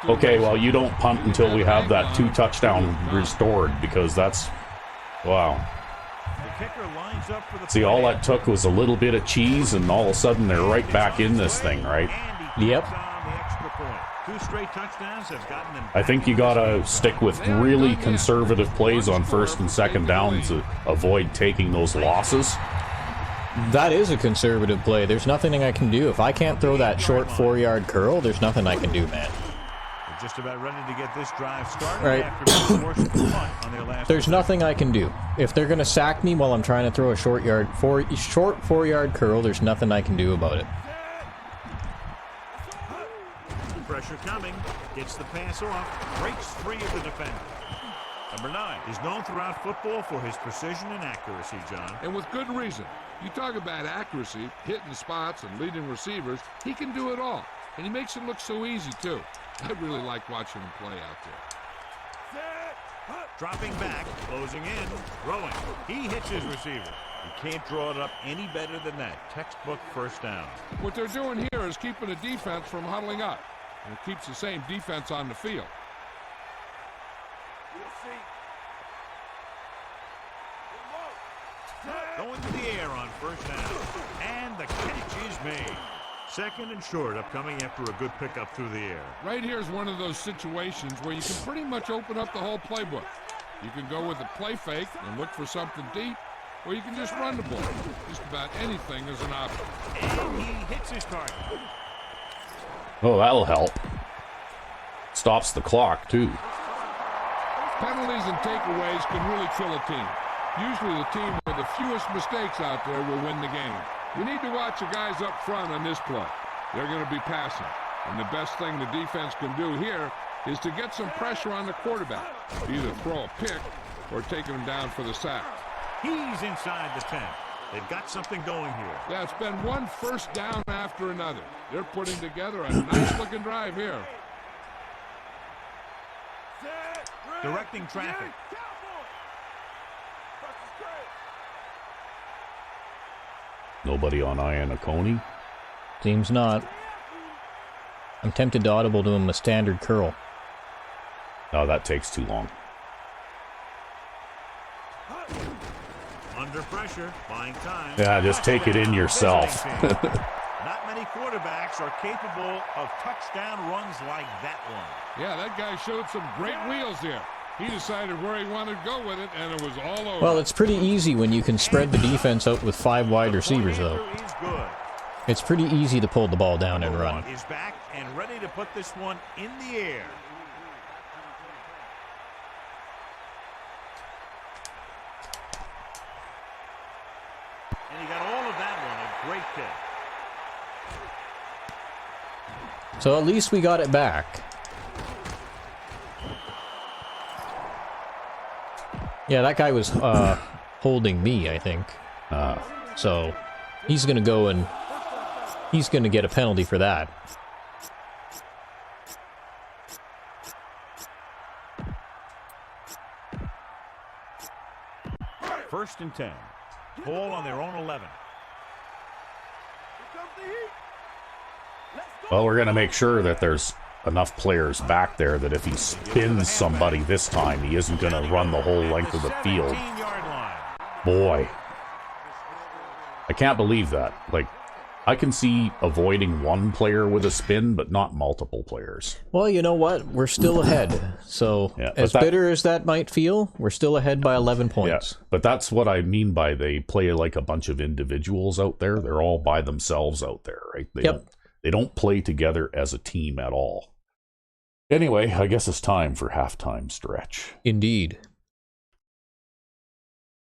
S2: Okay, well, you don't punt until we have that 2 touchdown restored, because that's... Wow.
S3: The kicker lines up for the
S2: See, all that took was a little bit of cheese, and all of a sudden they're right back in this thing, right?
S3: And
S1: Yep.
S3: On the extra point. 2 straight touchdowns have gotten them.
S2: I think you gotta stick with really conservative plays on first and second down to avoid taking those losses.
S1: That is a conservative play. There's nothing I can do. If I can't throw that short 4-yard curl, there's nothing I can do, man.
S3: They're just about ready to get this drive started
S1: Right.
S3: after being forced to punt on their last.
S1: There's nothing I can do. If they're going to sack me while I'm trying to throw a short 4-yard curl, there's nothing I can do about it.
S3: Pressure coming. Gets the pass off. Breaks free of the defender. Number 9 is known throughout football for his precision and accuracy, John.
S4: And with good reason. You talk about accuracy, hitting spots, and leading receivers. He can do it all. And he makes it look so easy, too. I really like watching him play out there.
S3: Dropping back, closing in, throwing. He hits his receiver. You can't draw it up any better than that. Textbook first down.
S4: What they're doing here is keeping the defense from huddling up. And it keeps the same defense on the field.
S3: Going to the air on first down. And the catch is made. Second and short upcoming after a good pickup through the air.
S4: Right here is one of those situations where you can pretty much open up the whole playbook. You can go with a play fake and look for something deep, or you can just run the ball. Just about anything is an option.
S3: And he hits his target.
S2: Oh, that'll help. Stops the clock, too.
S4: Penalties and takeaways can really kill a team. Usually the team with the fewest mistakes out there will win the game. We need to watch the guys up front on this play. They're going to be passing. And the best thing the defense can do here is to get some pressure on the quarterback. Either throw a pick or taking him down for the sack.
S3: He's inside the 10. They've got something going here.
S4: Yeah, it's been one first down after another. They're putting together a nice-looking drive here.
S3: Directing traffic.
S2: Nobody on Iannacone.
S1: Seems not. I'm tempted to audible to him a standard curl.
S2: No, that takes too long.
S3: Under pressure, buying time.
S2: Yeah, just take it in yourself.
S3: Not many quarterbacks are capable of touchdown runs like that one.
S4: Yeah, that guy showed some great wheels there. He decided where he wanted to go with it, and it was all over.
S1: Well, it's pretty easy when you can spread the defense out with 5 wide receivers, though. It's pretty easy to pull the ball down and run.
S3: Is back and ready to put this one in the air. And he got all of that one. A great pick.
S1: So at least we got it back. Yeah, that guy was holding me, I think. So he's going to go and he's going to get a penalty for that.
S3: First and 10. Ball on their own 11.
S2: Well, we're going to make sure that there's enough players back there that if he spins somebody this time, he isn't going to run the whole length of the field. Boy. I can't believe that. Like, I can see avoiding one player with a spin, but not multiple players.
S1: Well, you know what? We're still ahead. So,
S2: Yeah,
S1: as bitter as that might feel, we're still ahead by 11 points.
S2: Yeah, but that's what I mean by they play like a bunch of individuals out there. They're all by themselves out there, right? They don't play together as a team at all. Anyway, I guess it's time for halftime stretch.
S1: Indeed.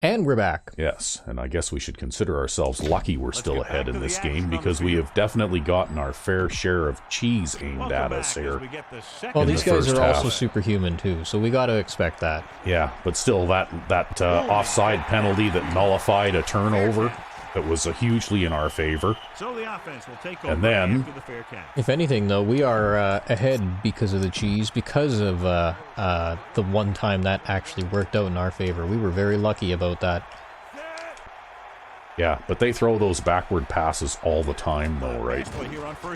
S1: And we're back.
S2: Yes, and I guess we should consider ourselves lucky we're still ahead in this game because we have definitely gotten our fair share of cheese aimed at us here.
S1: Well, these guys are also
S2: half.
S1: superhuman too, so we got to expect that.
S2: Yeah, but still, that offside penalty that nullified a turnover, that was hugely in our favor.
S3: So the offense will take over
S2: And then,
S3: after the fair catch.
S1: If anything, though, we are ahead because of the cheese, because of the one time that actually worked out in our favor. We were very lucky about that.
S2: yeah, but they throw those backward passes all the time, though, right?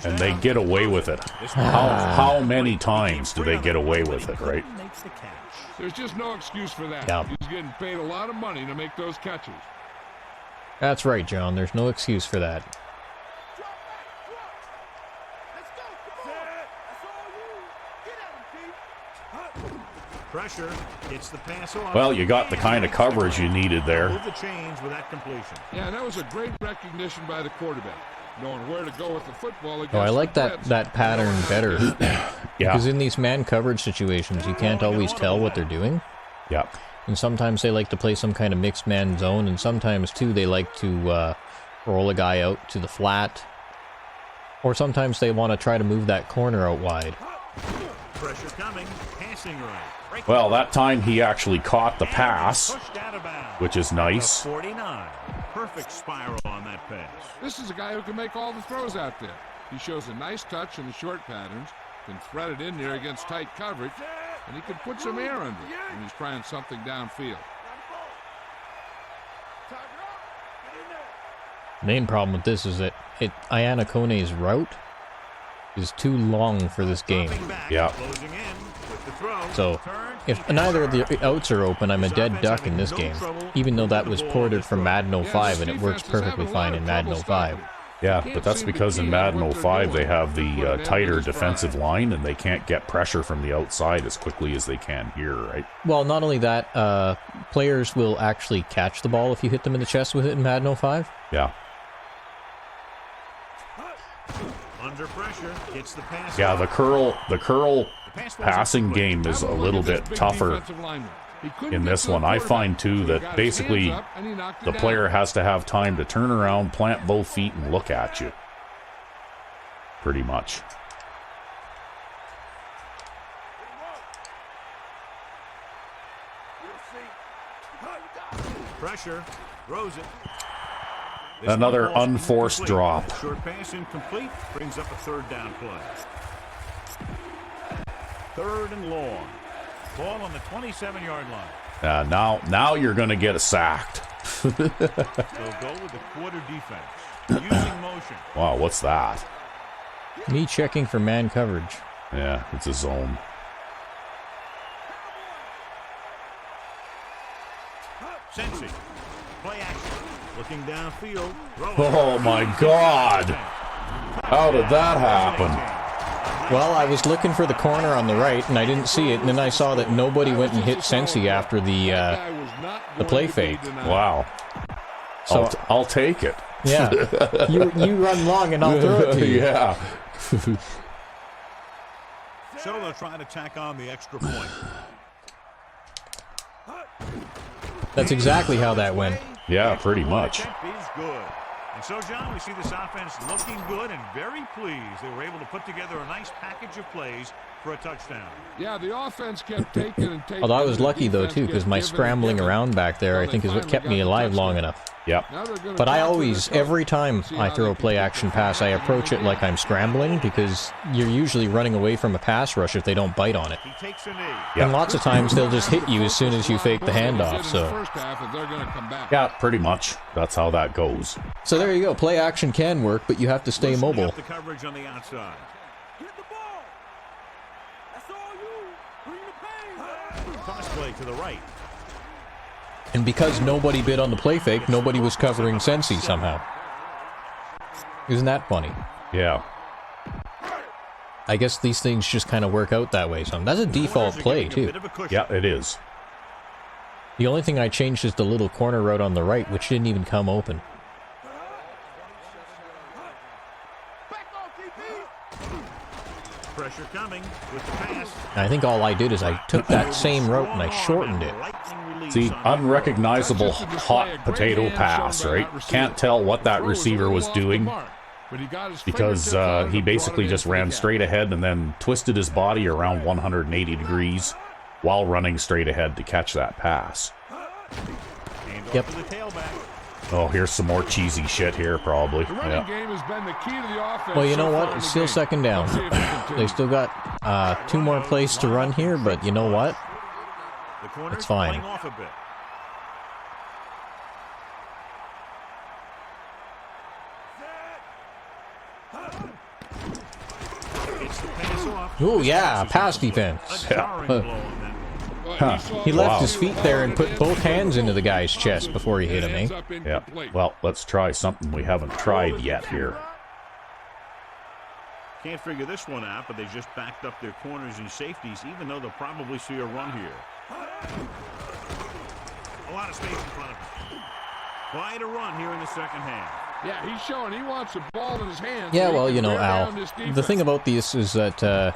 S2: And they get away with it. How many times do they get away with it, right?
S4: There's just no excuse for that.
S1: Yeah.
S4: He's getting paid a lot of money to make those catches.
S1: That's right, John. There's no excuse for that.
S3: Pressure gets the pass off.
S2: Well, you got the kind of coverage you needed there.
S3: Move the chains with that completion.
S4: Yeah, and that was a great recognition by the quarterback, knowing where to go with the football.
S1: Oh, I like that pattern better.
S2: Yeah.
S1: Because in these man coverage situations, you can't always tell what they're doing.
S2: Yeah.
S1: And sometimes they like to play some kind of mixed man zone, and sometimes, too, they like to roll a guy out to the flat. Or sometimes they want to try to move that corner out wide.
S3: Pressure coming, passing right.
S2: Well, that time he actually caught the pass,
S3: Pushed out of bounds.
S2: which is nice.
S3: 49. Perfect spiral on that pass.
S4: This is a guy who can make all the throws out there. He shows a nice touch in the short patterns, can thread it in there against tight coverage, and he can put some air under it when he's trying something downfield.
S1: Main problem with this is that Ayana Kone's route is too long for this game.
S2: Yeah.
S3: Closing in with the throw.
S1: So, if neither of the outs are open, I'm a dead duck in this game. Even though that was ported from Madden 05 and it works perfectly fine in Madden 05.
S2: Yeah, but that's because in Madden 05 they have the tighter defensive line and they can't get pressure from the outside as quickly as they can here, right?
S1: Well, not only that, players will actually catch the ball if you hit them in the chest with it in Madden 05.
S2: Yeah.
S3: Under pressure, gets the pass.
S2: Yeah, the curl
S3: pass
S2: passing game is a little bit tougher in this one. I find too that basically the player has to have time to turn around, plant both feet, and look at you. Pretty much.
S3: Pressure, throws it.
S2: Another unforced drop.
S3: Short pass incomplete, brings up a third down play. Third and long. Ball on the 27-yard line.
S2: Now you're going to get sacked.
S3: They'll go with the quarter defense. Using motion.
S2: Wow, what's that?
S1: Me checking for man coverage.
S2: Yeah, it's a zone.
S3: Sensi. Play action. Looking downfield.
S2: Oh my God! How did that happen?
S1: Well, I was looking for the corner on the right, and I didn't see it, and then I saw that nobody went and hit Sensi after the play fake.
S2: Wow.
S1: So
S2: I'll take it.
S1: yeah, you run long, and I'll throw it to you.
S2: Yeah.
S3: So they'll try to tack on the extra point.
S1: That's exactly how that went.
S2: Yeah, pretty much.
S3: Is good. And so, John, we see this offense looking good and very pleased. They were able to put together a nice package of plays for a touchdown.
S4: Yeah, the offense kept taking and taking.
S1: Although I was lucky, though, too, because my scrambling around back there, I think, is what kept me alive long enough.
S2: Yep.
S1: But I always, every time I throw a play-action pass, I approach it like I'm scrambling, because you're usually running away from a pass rush if they don't bite on it.
S3: He takes a knee.
S2: Yep.
S1: And lots of times they'll just hit you as soon as you fake the handoff, so...
S2: Yeah, pretty much. That's how that goes.
S1: So there you go. Play-action can work, but you have to stay
S3: Loosening
S1: mobile.
S3: up the coverage on the outside. Cross play to the right.
S1: And because nobody bid on the play fake, nobody was covering Sensi somehow. Isn't that funny?
S2: Yeah.
S1: I guess these things just kind of work out that way. So that's a default play, too.
S2: Yeah, it is.
S1: The only thing I changed is the little corner route on the right, which didn't even come open.
S3: Pressure coming with the pass.
S1: And I think all I did is I took that same route and I shortened it.
S2: See, unrecognizable hot potato pass, right? Can't tell what that receiver was doing because he basically just ran straight ahead and then twisted his body around 180 degrees while running straight ahead to catch that pass.
S1: Yep.
S2: Oh, here's some more cheesy shit here, probably. Yeah.
S1: Well, you know what? It's still second down. They still got 2 more plays to run here, but you know what? It's fine. Ooh, yeah, pass defense.
S2: Huh.
S1: He left his feet there and put both hands into the guy's chest before he hit him, eh?
S2: Yeah. Well, let's try something we haven't tried yet here.
S3: Can't figure this one out, but they just backed up their corners and safeties, even though they'll probably see a run here. A lot of space in front of him. Quite a run here in the second half.
S4: Yeah, he's showing he wants the ball in his hands.
S1: Yeah,
S4: so
S1: well,
S4: he
S1: you
S4: can
S1: know,
S4: bear
S1: Al,
S4: down this
S1: the
S4: defense.
S1: thing about this is that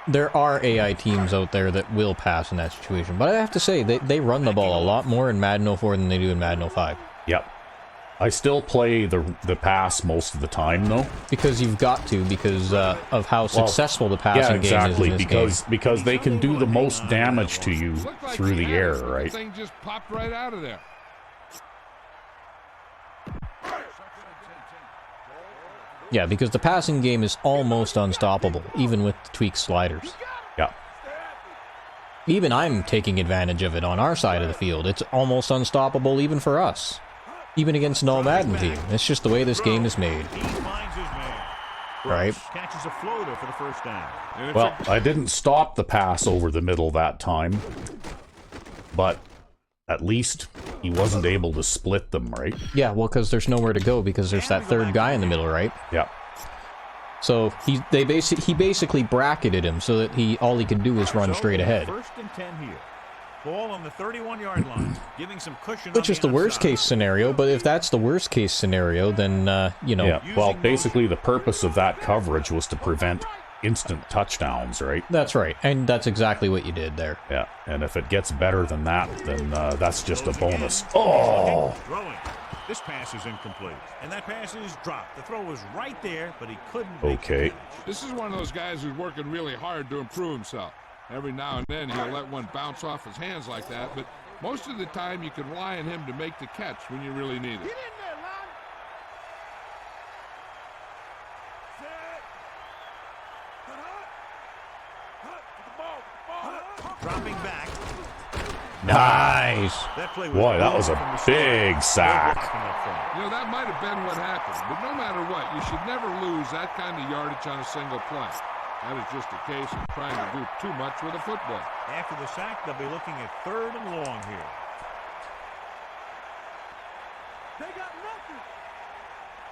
S1: there are AI teams out there that will pass in that situation. But I have to say, they run the ball a lot more in Madden 04 than they do in Madden 05.
S2: Yep. I still play the pass most of the time, though.
S1: Because you've got to, because of how successful the passing game is in this game.
S2: Because they can do the most damage to you
S4: Looked like
S2: through the
S4: he
S2: air,
S4: has, but
S2: right?
S4: The thing just popped right out of there.
S1: Yeah, because the passing game is almost unstoppable, even with the tweaked sliders.
S2: Yeah.
S1: Even I'm taking advantage of it on our side of the field. It's almost unstoppable even for us. Even against an all-Madden team. It's just the way this game is made.
S3: He finds his man.
S1: Right.
S3: Catches a floater for the first down.
S2: Well, I didn't stop the pass over the middle that time, but at least he wasn't able to split them, right?
S1: Yeah, well, because there's nowhere to go because there's that third guy in the middle, right?
S2: Yeah.
S1: So he basically bracketed him so that all he could do is run straight ahead.
S3: First and 10 here. Ball on the 31-yard line, giving some cushion.
S1: Which is the worst case scenario, but if that's the worst case scenario, then, you know.
S2: Yeah, well, basically the purpose of that coverage was to prevent instant touchdowns, right?
S1: That's right, and that's exactly what you did there.
S2: Yeah, and if it gets better than that, then that's just a bonus. Oh!
S3: Throwing. This pass is incomplete, and that pass is dropped. The throw was right there, but he couldn't make the
S2: Okay.
S3: catch.
S4: This is one of those guys who's working really hard to improve himself. Every now and then he'll let one bounce off his hands like that, but most of the time you can rely on him to make the catch when you really need it.
S3: Dropping back.
S2: Nice!
S3: That play
S2: Boy, that was a
S3: from the
S2: big
S3: start.
S2: sack.
S3: Blocking up front.
S4: You know, that might have been what happened, but no matter what, you should never lose that kind of yardage on a single play. That is just a case of trying to do too much with a football.
S3: After the sack, they'll be looking at 3rd and long here.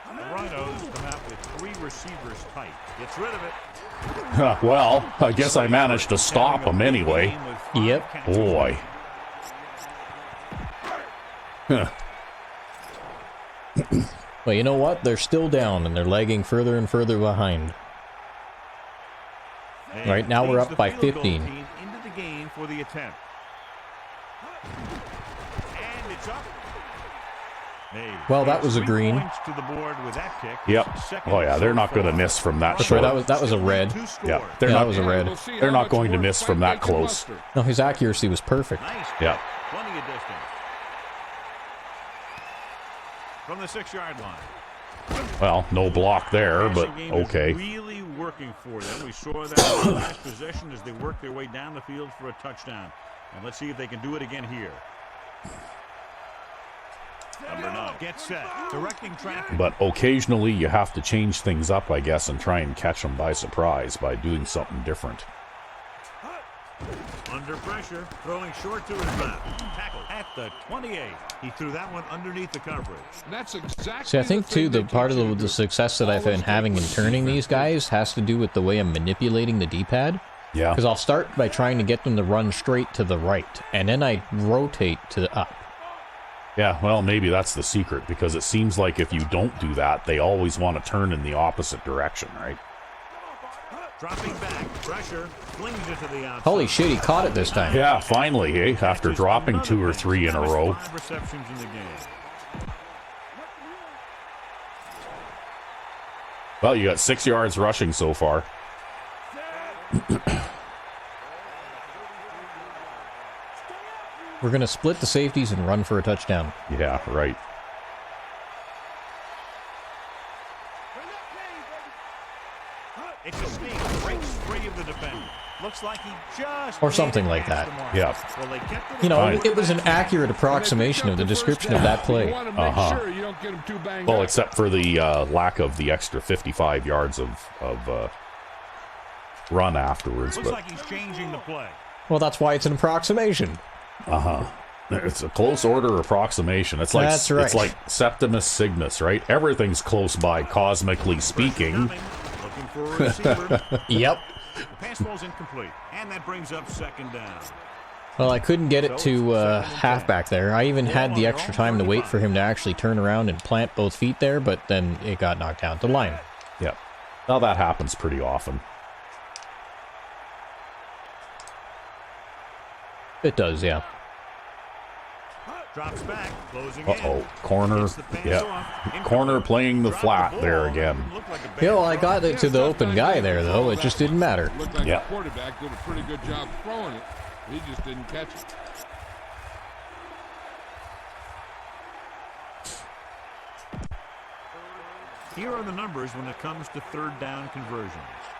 S3: The Rhinos come out with 3 receivers tight. Gets rid of it.
S2: Well, I guess I managed to stop him anyway.
S1: Yep.
S2: Boy. Huh.
S1: Well, you know what? They're still down, and they're lagging further and further behind.
S3: And
S1: Right now we're
S3: leads
S1: up
S3: the
S1: by
S3: field goal
S1: 15.
S3: team into the game for the attempt. And it's up. Made.
S1: Well, that was a
S3: 3
S1: green.
S3: points to the board with that kick.
S2: Yep.
S3: Second
S2: Oh yeah,
S3: and
S2: they're
S3: short
S2: not going to
S3: for
S2: miss from that
S1: That's right,
S2: short.
S1: that was a red.
S3: Two
S2: Yeah,
S3: scores.
S2: they're
S1: Yeah,
S2: not.
S1: that was a red.
S4: We'll see
S2: They're
S4: how
S2: not
S4: much
S2: going to
S4: work
S2: miss
S4: Frank
S2: from that
S4: they can
S2: close.
S4: muster.
S1: No, his accuracy was perfect.
S3: Nice.
S2: Yeah.
S3: Plenty of distance. From the 6-yard line.
S2: Well, no block there, but
S3: Passing game is
S2: okay.
S3: really working for them. We saw that in the last possession as they worked their way down the field for a touchdown. And let's see if they can do it again here. Number 9 gets set, directing traffic.
S2: But occasionally you have to change things up, I guess, and try and catch them by surprise by doing something different.
S3: Under pressure, throwing short to his left. Tackle at the 28. He threw that one underneath the coverage.
S4: And that's exactly
S1: See, I think, too, the part of the
S4: the
S1: success that I've been having in turning these guys has to do with the way I'm manipulating the D-pad.
S2: Yeah.
S1: Because I'll start by trying to get them to run straight to the right, and then I rotate to the up.
S2: Yeah, well, maybe that's the secret, because it seems like if you don't do that, they always want to turn in the opposite direction, right?
S3: Dropping back, pressure, flings it to the outside.
S1: Holy shit, he caught it this time.
S2: Yeah, finally, eh? After
S3: Just
S2: dropping
S3: another
S2: 2 or
S3: pass.
S2: 3 in a
S3: Missed
S2: row.
S3: 5 receptions in the game.
S2: Well, you got 6 yards rushing so far.
S1: We're going to split the safeties and run for a touchdown.
S2: Yeah, right.
S3: It's a sneak, breaks free of the defender. Looks like he just
S1: Or something like that.
S2: Yeah.
S3: Well, they kept it
S1: You know,
S2: Fine.
S1: it was an accurate approximation of the description of that play.
S4: You want to make
S2: Uh-huh.
S4: sure you don't get him too banged
S2: Well,
S4: up.
S2: except for the lack of the extra 55 yards of run afterwards.
S3: Looks
S2: But
S3: like he's changing the play.
S1: Well, that's why it's an approximation.
S2: it's a close order approximation. It's like
S1: That's right.
S2: It's like Septimus Cygnus, right? Everything's close by, cosmically speaking.
S3: Coming, looking for a receiver.
S1: Yep.
S3: The pass ball's incomplete, and that brings up second down.
S1: Well, I couldn't get it to halfback there. I even had the extra time to wait for him to actually turn around and plant both feet there, but then it got knocked down to the line.
S2: Yep. Now that happens pretty often.
S1: It does, yeah.
S3: Drops back, closing
S2: Uh-oh.
S3: in.
S2: Corner.
S3: Gets the pass
S2: Yeah.
S3: off.
S2: Corner playing the
S3: Dropped
S2: flat
S3: ball.
S2: there again.
S3: Looked like a bad
S1: Yeah, well, I got it to the open guy there, though. It just didn't matter.
S4: Looked like
S2: Yeah.
S4: the quarterback did a pretty good job throwing it. He just didn't catch it.
S3: Here are the numbers when it comes to third down conversions.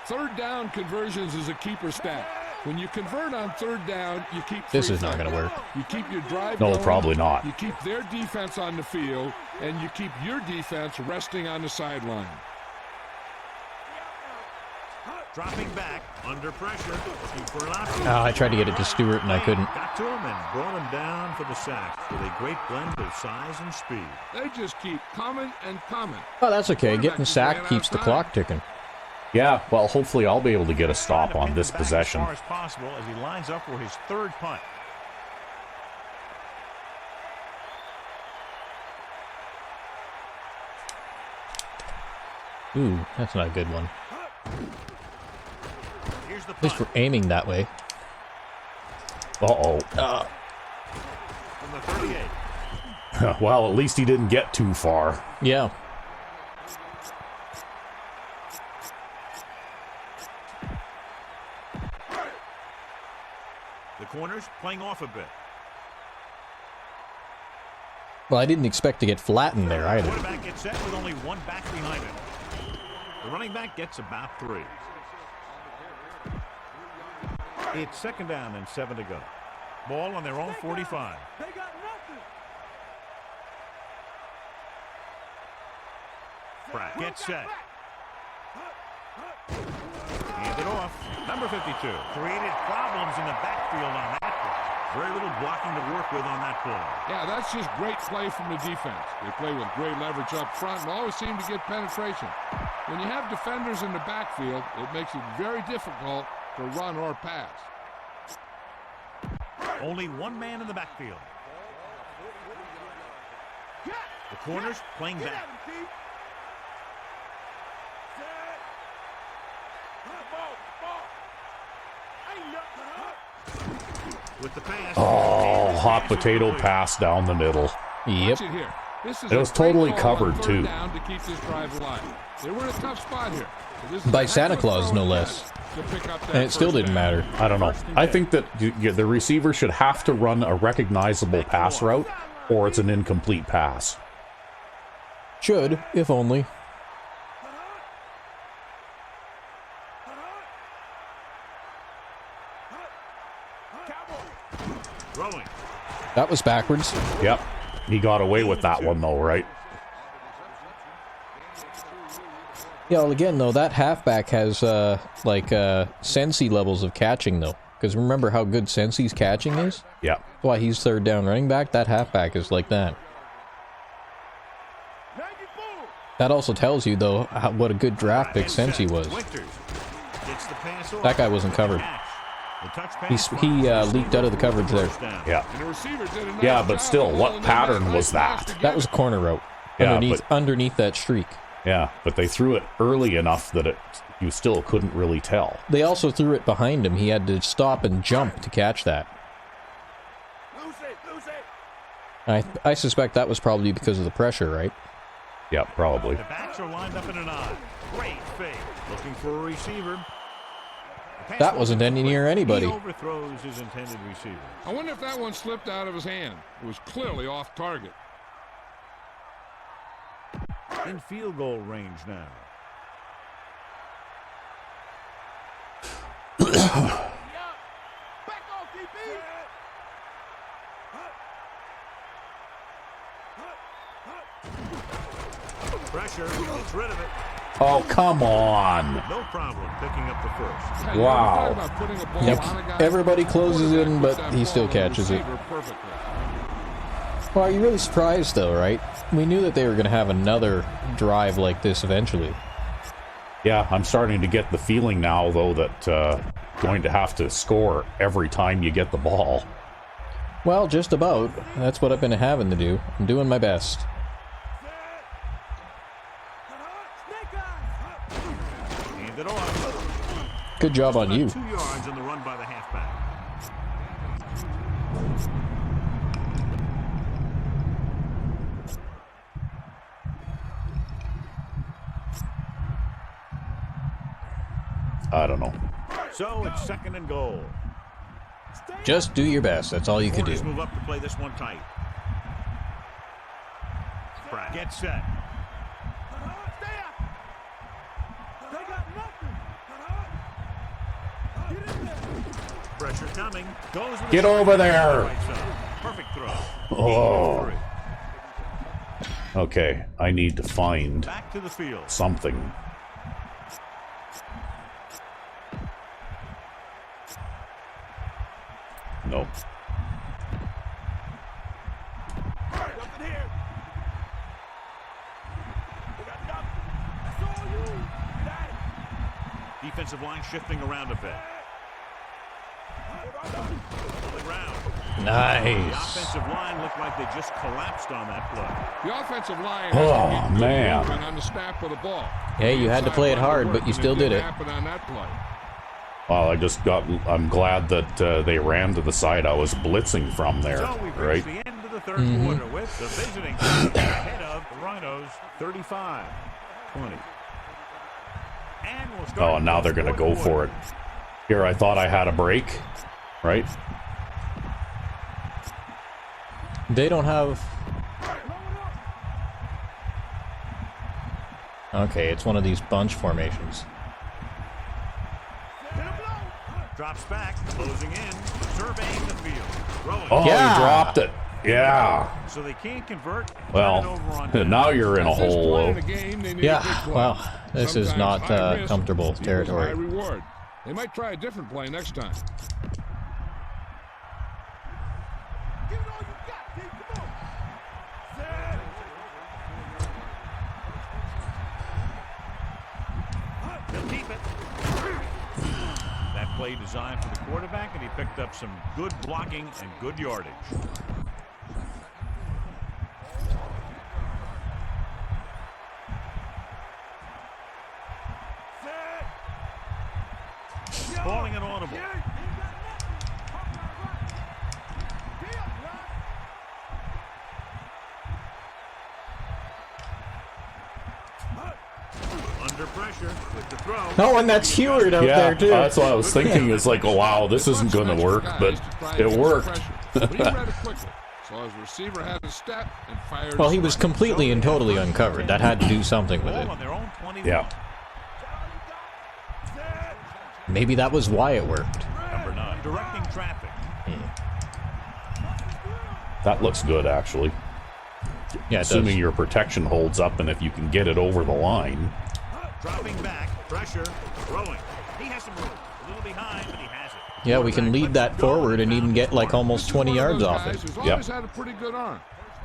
S4: Third down conversions is a keeper stat. When you convert on third down, you keep
S1: This
S4: three
S1: is not going to
S4: points.
S1: work.
S4: You keep your drive
S2: No,
S4: going,
S2: probably not.
S4: You keep their defense on the field, and you keep your defense resting on the sideline.
S3: Dropping back, under pressure, looking for an option.
S1: I tried to get it to Stewart, and I couldn't.
S3: Got to him and brought him down for the sack with a great blend of size and speed.
S4: They just keep coming and coming.
S1: Oh, that's okay. Getting sacked keeps the clock ticking.
S2: Yeah, well, hopefully I'll be able to get a stop on this possession.
S3: As far as possible as he lines up for his third punt.
S1: Ooh, that's not a good one.
S3: Here's the
S1: At least
S3: punt
S1: we're aiming that way.
S2: Uh-oh.
S3: from the 38.
S2: Well, at least he didn't get too far.
S1: Yeah.
S3: The corners playing off a bit.
S1: Well, I didn't expect to get flattened there either.
S3: Quarterback gets set with only one back behind him. The running back gets about 3. It's second down and 7 to go. Ball on their own 45. Pratt gets set. Hand it off. Number 52. Created problems in the backfield on that play. Very little blocking to work with on that play.
S4: Yeah, that's just great play from the defense. They play with great leverage up front and always seem to get penetration. When you have defenders in the backfield, it makes it very difficult to run or pass.
S3: Only one man in the backfield. The corners playing back. With the pass.
S2: Oh, hot potato pass down the middle.
S1: Yep.
S4: Watch it here. This is
S2: It
S4: a
S2: was
S4: great
S2: totally
S4: call
S2: covered,
S4: on third
S2: too.
S4: down to keep this drive alive. They were in a tough spot here. So this is
S1: By
S4: a heck
S1: Santa
S4: of a
S1: Claus,
S4: throw
S1: no
S4: again
S1: less.
S4: to pick up that
S1: And it still
S4: first
S1: didn't
S4: down.
S1: matter.
S2: I don't know. I think that the receiver should have to run a recognizable pass route, or it's an incomplete pass.
S1: Should, if only.
S3: Throwing.
S1: That was backwards.
S2: Yep. He got away with that one, though, right?
S1: Yeah, well, again, though, that halfback has, Sensi levels of catching, though. Because remember how good Sensi's catching is?
S2: Yeah.
S1: That's why he's third down running back. That halfback is like that. That also tells you, though, what a good draft pick Sensi was.
S3: Winters gets the pass off.
S1: That guy wasn't covered.
S3: The touch pass
S1: He leaked out of the coverage there.
S2: Yeah.
S4: And the receiver did a nice
S2: Yeah, but
S4: job
S2: still,
S4: of
S2: what
S4: holding
S2: pattern
S4: that
S2: was
S4: nice pass
S2: that?
S4: to
S1: That
S4: get
S1: was a corner route.
S2: Yeah,
S1: Underneath that streak.
S2: Yeah, but they threw it early enough that you still couldn't really tell.
S1: They also threw it behind him. He had to stop and jump to catch that. I suspect that was probably because of the pressure, right?
S2: Yeah, probably.
S3: The backs are lined up in an eye. Great fake. Looking for a receiver. The pass
S1: That
S3: ball
S1: wasn't any near anybody.
S3: He overthrows his intended receiver.
S4: I wonder if that one slipped out of his hand. It was clearly off target.
S3: In field goal range now. Pressure, gets rid of it.
S2: Oh, come on.
S3: No problem picking up the first.
S4: Yeah, you
S2: Wow.
S4: ever thought about putting a ball
S1: Yep.
S4: on a guy?
S1: Everybody closes in, but
S4: Puts that
S1: he
S4: ball
S1: still
S4: on the
S1: catches it.
S4: receiver perfectly.
S1: Well, are you really surprised, though, right? We knew that they were going to have another drive like this eventually.
S2: Yeah, I'm starting to get the feeling now, though, that going to have to score every time you get the ball.
S1: Well, just about. That's what I've been having to do. I'm doing my best.
S3: Hand it off.
S1: Good job on you.
S3: 2 yards on the run by the halfback.
S2: I don't know.
S3: So it's 2nd and goal.
S1: Just do your best. That's all you can
S3: Quarters
S1: do.
S3: move up to play this one tight. Get set. Pressure coming. Goes with
S2: Get over there.
S3: Right side. Perfect throw.
S2: Oh. Okay, I need to find
S3: Back to the field.
S2: something. Nope.
S3: Defensive line shifting around a bit. The
S1: Nice.
S3: offensive line looked like they just collapsed on that play.
S4: The offensive line
S2: Oh,
S4: has to get good
S2: man.
S4: movement on the snap of the ball.
S1: Hey, you had to play it hard, but you still did it.
S4: Happen on that play.
S2: Well, I'm glad that they ran to the side I was blitzing from there,
S3: So we've
S2: right?
S3: reached the end of the third quarter with the visiting team ahead of the Rhinos 35-20. And we'll start
S2: Oh, now they're going to go for it. Here, I thought I had a break, right?
S1: They don't have... Okay, it's one of these bunch formations.
S3: Drops back, closing in, surveying the field. Throwing.
S2: Oh,
S1: Yeah.
S2: you dropped it. Yeah.
S3: So they can't convert. Turn it
S2: Well,
S3: over on downs.
S2: now you're in a
S4: At this
S2: hole,
S4: point in
S2: though.
S4: the game, they need a big
S1: Yeah,
S4: play.
S1: well, this is
S4: Sometimes
S1: not
S4: high risk
S1: comfortable
S4: equals
S1: territory.
S4: high reward. They might try a different play next time.
S3: They'll keep it. That play designed for the quarterback, and he picked up some good blocking and good yardage. Calling it audible. Under pressure with the throw.
S1: Oh, and that's Heward out
S2: Yeah,
S1: there, too.
S2: that's what I was thinking. It's like, oh, wow, this isn't going to work, but it worked.
S4: But he read it quickly. So his receiver had to step and fired.
S1: Well,
S4: his
S1: he was
S4: strike.
S1: completely and totally uncovered. That had to do something with
S3: Ball
S1: it.
S3: on their own 21.
S2: Yeah.
S1: Maybe that was why it worked.
S3: Number 9. Directing traffic.
S2: That looks good, actually.
S1: Yeah, it
S2: Assuming
S1: does.
S2: your protection holds up and if you can get it over the line.
S3: Dropping back. Pressure. Throwing. He has some room. A little behind, but he has it.
S1: Yeah, we can lead that forward and even get like almost 20
S4: One of
S1: yards
S4: those
S1: off
S4: guys
S1: it.
S4: who's
S2: Yep.
S4: always had a pretty good arm.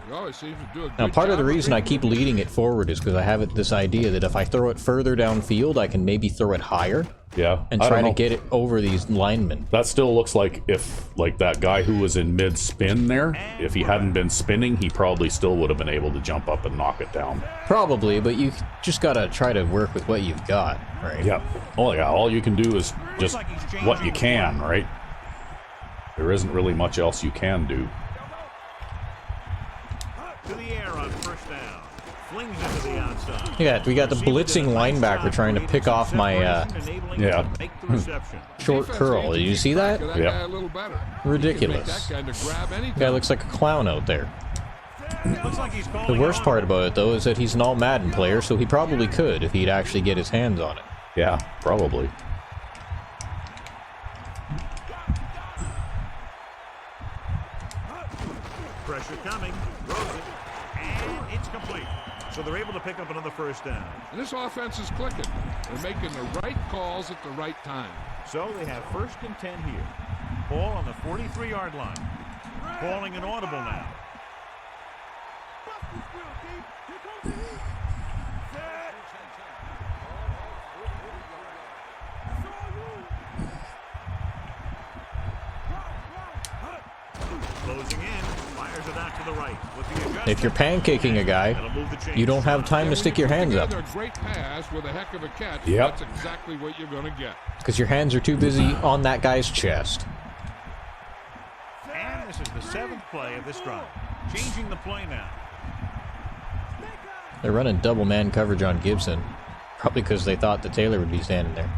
S4: He always seems to do a
S1: Now,
S4: good
S1: part of the
S4: job
S1: reason I
S4: reading
S1: keep leading it forward is because I have this idea that if I throw it further downfield, I can maybe throw it higher
S2: Yeah.
S1: and
S2: I
S1: try
S2: don't
S1: to
S2: know.
S1: get it over these linemen.
S2: That still looks like if, like, that guy who was in mid-spin there, if he hadn't been spinning, he probably still would have been able to jump up and knock it down.
S1: Probably, but you just gotta try to work with what you've got, right?
S2: Yeah. Oh, yeah. All you can do is just what you can, right? There isn't really much else you can do.
S3: To the air on first down. Flings it to the outside.
S1: Yeah, we got the blitzing linebacker trying to pick off my
S2: Yeah.
S3: Make the reception.
S1: short
S4: Defense
S1: curl.
S4: needs
S1: Did
S4: to
S1: you
S4: keep
S1: see
S4: track
S1: that?
S4: of
S2: Yeah.
S4: guy a little better.
S1: Ridiculous.
S4: He can make that guy to grab anytime.
S1: Guy looks like a clown out there.
S3: Looks like he's
S1: The
S3: calling
S1: worst
S3: it
S1: part
S3: audible.
S1: about it, though, is that he's an all Madden player, so he probably could if he'd actually get his hands on it.
S2: Yeah, probably.
S3: Pressure coming. Throws it. And it's complete. So they're able to pick up another first down.
S4: And this offense is clicking. They're making the right calls at the right time.
S3: So they have 1st and 10 here. Ball on the 43-yard line. Calling an audible now. Closing in, fires it out to the right. With the adjustment,
S1: If you're pancaking a guy,
S3: that'll move the chains.
S1: you don't have time to stick your hands up.
S4: Together a great pass with a heck of a catch.
S2: Yep.
S4: That's exactly what you're going to get.
S1: Because your hands are too busy on that guy's chest.
S3: And this is the 7th play of this drive. Changing the play now.
S1: They're running double man coverage on Gibson. Probably because they thought that Taylor would be standing there.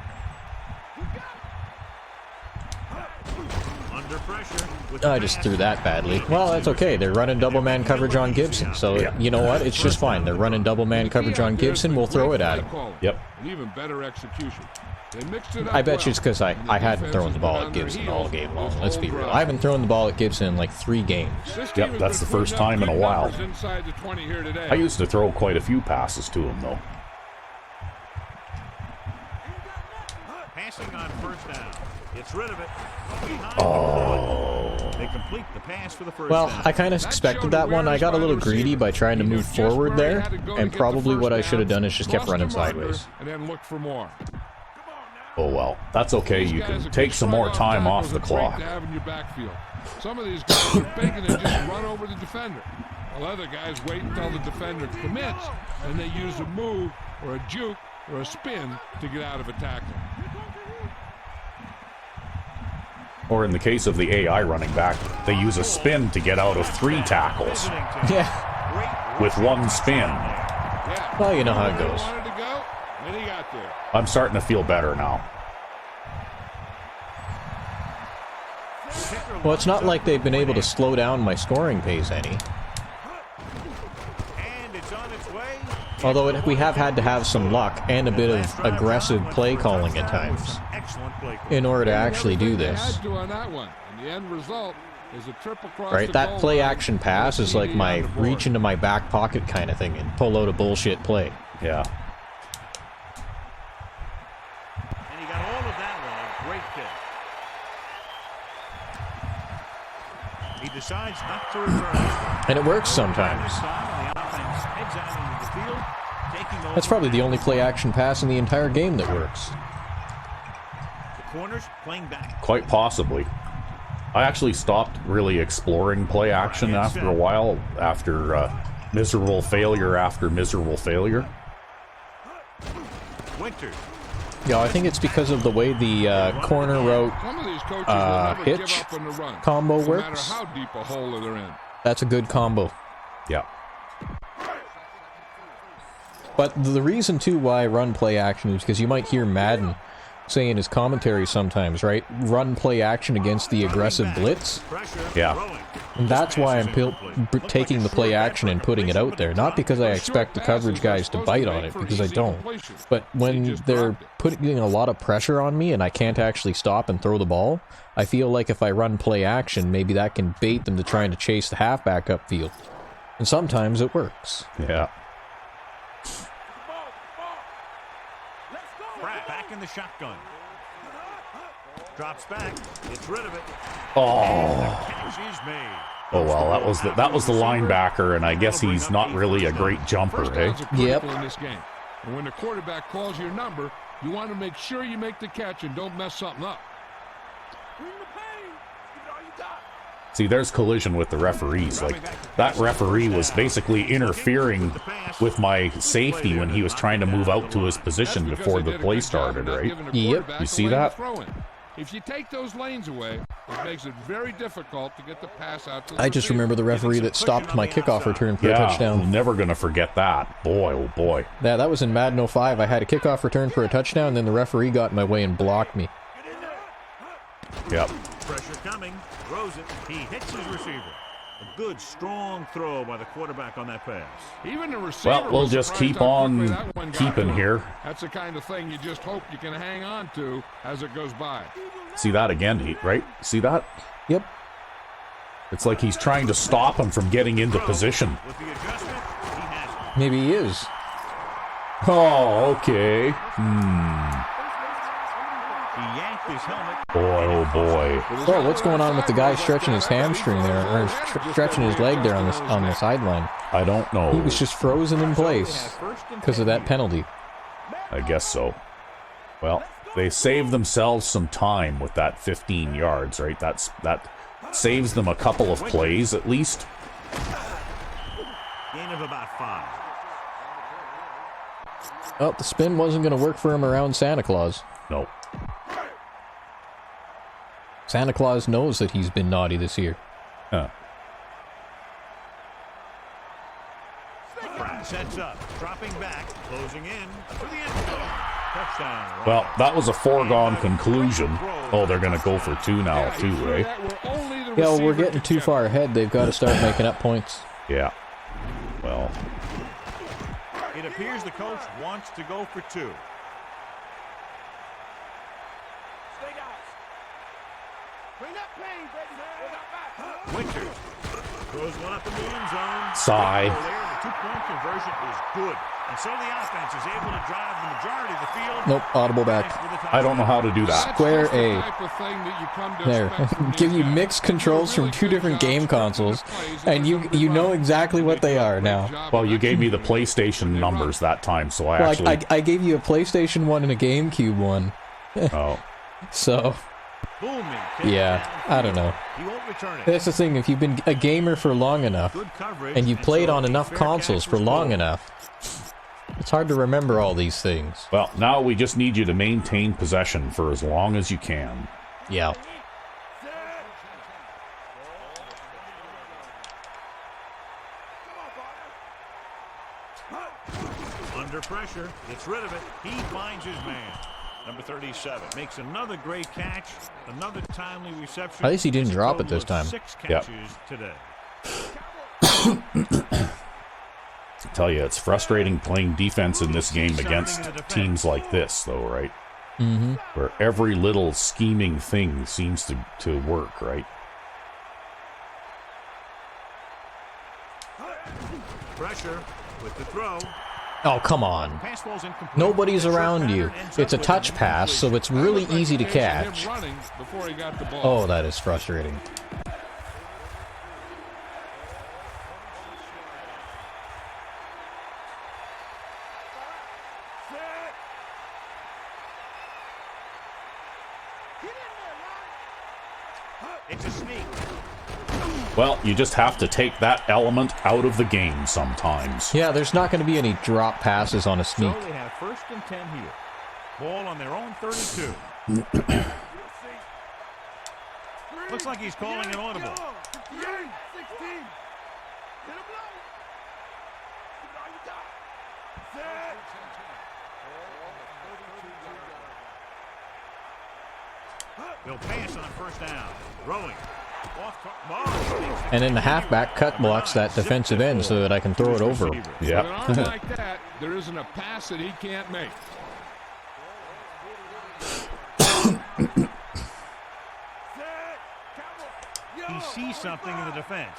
S3: Under pressure. With
S1: I just threw that badly. Well, that's okay. They're running double man coverage on Gibson. So, you know what? It's just fine. They're running double man coverage on Gibson. We'll throw it at him.
S2: Yep.
S4: And even better execution. They mixed it up
S1: I bet you it's
S4: well.
S1: because I hadn't thrown the ball at Gibson all game long. Let's be real. I haven't thrown the ball at Gibson in like 3 games.
S2: Yep, that's the first time in a while.
S4: Inside the 20 here today.
S2: I used to throw quite a few passes to him, though.
S3: Passing on first down. Gets rid of it.
S2: Oh.
S3: They complete the pass for the first
S1: Well,
S3: down.
S1: I kind of expected that one. I got a little greedy by trying to move forward there, and probably what I should have done is just kept running sideways.
S4: And then look for more.
S2: Oh, well. That's okay. You can take some more time off the clock.
S4: Some of these guys are big and they just run over the defender. While other guys wait until the defender commits, and they use a move or a juke or a spin to get out of a tackle.
S2: Or in the case of the AI running back, they use a spin to get out of 3 tackles
S1: Yeah.
S2: with 1 spin.
S4: Yeah.
S1: Well, you know how it goes.
S4: Wanted to go, and he got there.
S2: I'm starting to feel better now.
S1: Well, it's not like they've been able to slow down my scoring pace any.
S3: And it's on its way.
S1: Although we have had to have some luck and a bit of aggressive play calling at times
S3: Excellent play.
S1: in order to actually do this.
S4: Had to on that one. And the end result is a trip across
S1: Right,
S4: the
S1: that
S4: goal
S1: play
S4: line.
S1: action pass is like my reach into my back pocket kind of thing and pull out a bullshit play.
S2: Yeah.
S3: And he got all of that one. A great kick. He decides not to return.
S1: And it works sometimes. That's probably the only play action pass in the entire game that works.
S3: The corners playing back.
S2: Quite possibly. I actually stopped really exploring play action after a while, after miserable failure after miserable failure.
S3: Winters.
S1: Yeah, I think it's because of the way the corner route
S4: Some of these coaches will never give
S1: hitch
S4: up on the run,
S1: combo
S4: no matter
S1: works.
S4: how deep a hole they're in.
S1: That's a good combo.
S2: Yeah.
S1: But the reason, too, why I run play action is because you might hear Madden say in his commentary sometimes, right? Run play action against the aggressive blitz.
S2: Yeah.
S1: And that's why I'm taking the play action and putting it out there. Not because I expect the coverage guys to bite on it, because I don't. But when they're putting a lot of pressure on me and I can't actually stop and throw the ball, I feel like if I run play action, maybe that can bait them to trying to chase the halfback upfield. And sometimes it works.
S2: Yeah.
S3: Back in the shotgun. Drops back. Gets rid of it.
S2: Oh.
S3: Catch is made.
S2: Oh well, that was the linebacker, and I guess he's not really a great jumper,
S4: First
S2: eh?
S4: downs are critical
S1: Yep.
S4: in this game. And when the quarterback calls your number, you want to make sure you make the catch and don't mess something up.
S2: See, there's collision with the referees. Like, that referee was basically interfering with my safety when he was trying to move out to his position before the play started, right?
S1: Yep.
S2: You see that?
S4: If you take those lanes away, it makes it very difficult to get the pass out to the
S1: I just
S4: receiver.
S1: remember the referee that stopped my kickoff return for a
S2: Yeah,
S1: touchdown.
S2: never gonna forget that. Boy, oh boy.
S1: Yeah, that was in Madden 05. I had a kickoff return for a touchdown, and then the referee got in my way and blocked me.
S2: Yep.
S3: Pressure coming. Throws it. He hits his receiver. A good, strong throw by the quarterback on that pass.
S4: Even the receiver
S2: Well, we'll
S4: was
S2: just
S4: surprised
S2: keep
S4: how quickly
S2: on
S4: that one got
S2: keeping
S4: through.
S2: here.
S4: That's the kind of thing you just hope you can hang on to as it goes by.
S2: See that again, right? See that?
S1: Yep.
S2: It's like he's trying to stop him from getting into position.
S3: With the adjustment, he has it.
S1: Maybe he is.
S2: Oh, okay.
S3: He yanked his helmet.
S2: Boy, oh boy.
S1: Oh, what's going on with the guy stretching his hamstring there, or stretching his leg there on the sideline?
S2: I don't
S1: He
S2: know.
S1: was just frozen in place because of that penalty.
S2: I guess so. Well, they saved themselves some time with that 15 yards, right? That saves them a couple of plays at least.
S3: Gain of about 5.
S1: Oh, the spin wasn't going to work for him around Santa Claus.
S2: No.
S1: Santa Claus knows that he's been naughty this year.
S2: Huh.
S3: Sets up, dropping back, closing in for the end zone. Touchdown.
S2: Well, that was a foregone conclusion. Oh, they're going to go for 2 now, too, right?
S1: Yeah, well, we're getting too far ahead. They've got to start making up points.
S2: Yeah. Well,
S3: It appears the coach wants to go for 2. Winters throws one up in the end zone.
S2: sigh.
S3: The 2-point conversion is good. And so the offense is able to drive the majority of the field.
S1: Nope, audible back.
S2: I don't know how to do that.
S1: Square A. There. Give you mixed controls from 2 different game consoles, and you know exactly what they are now.
S2: Well, you gave me the PlayStation numbers that time, so I
S1: Well,
S2: actually...
S1: I gave you a PlayStation 1 and a GameCube one.
S2: Oh.
S1: So,
S3: Booming.
S1: yeah, I don't know.
S3: He won't return it.
S1: That's the thing, if you've been a gamer for long enough,
S3: Good coverage.
S1: and you played
S3: so
S1: on
S3: a
S1: enough
S3: fair
S1: consoles
S3: catch
S1: for
S3: was
S1: long
S3: called.
S1: enough, it's hard to remember all these things.
S2: Well, now we just need you to maintain possession for as long as you can.
S1: Yeah.
S3: Under pressure, gets rid of it. He finds his man. Number 37 makes another great catch, another timely reception.
S1: At least he didn't
S3: It's a
S1: drop it
S3: total
S1: this
S3: of
S1: time.
S3: 6
S2: Yep.
S3: catches today.
S2: I tell you, it's frustrating playing defense in this game against teams like this, though, right?
S1: Mm-hmm.
S2: Where every little scheming thing seems to work, right?
S3: Pressure with the throw.
S1: Oh, come on.
S3: Pass ball's incomplete.
S1: Nobody's
S3: The short
S1: around you.
S3: pattern ends
S1: It's a
S3: up with
S1: touch
S3: an
S1: pass, so
S3: incompletion.
S1: it's really easy to catch. Oh, that is frustrating.
S3: It's a sneak.
S2: Well, you just have to take that element out of the game sometimes.
S1: Yeah, there's not going to be any drop passes on a sneak.
S3: So they have 1st and 10 here. Ball on their own 32. Looks like he's calling an audible. They'll pass on 1st down. Throwing.
S1: And then the halfback cut blocks that defensive end so that I can throw it over.
S2: Yep.
S4: Like that, there isn't a pass that he can't make.
S3: He sees something in the defense.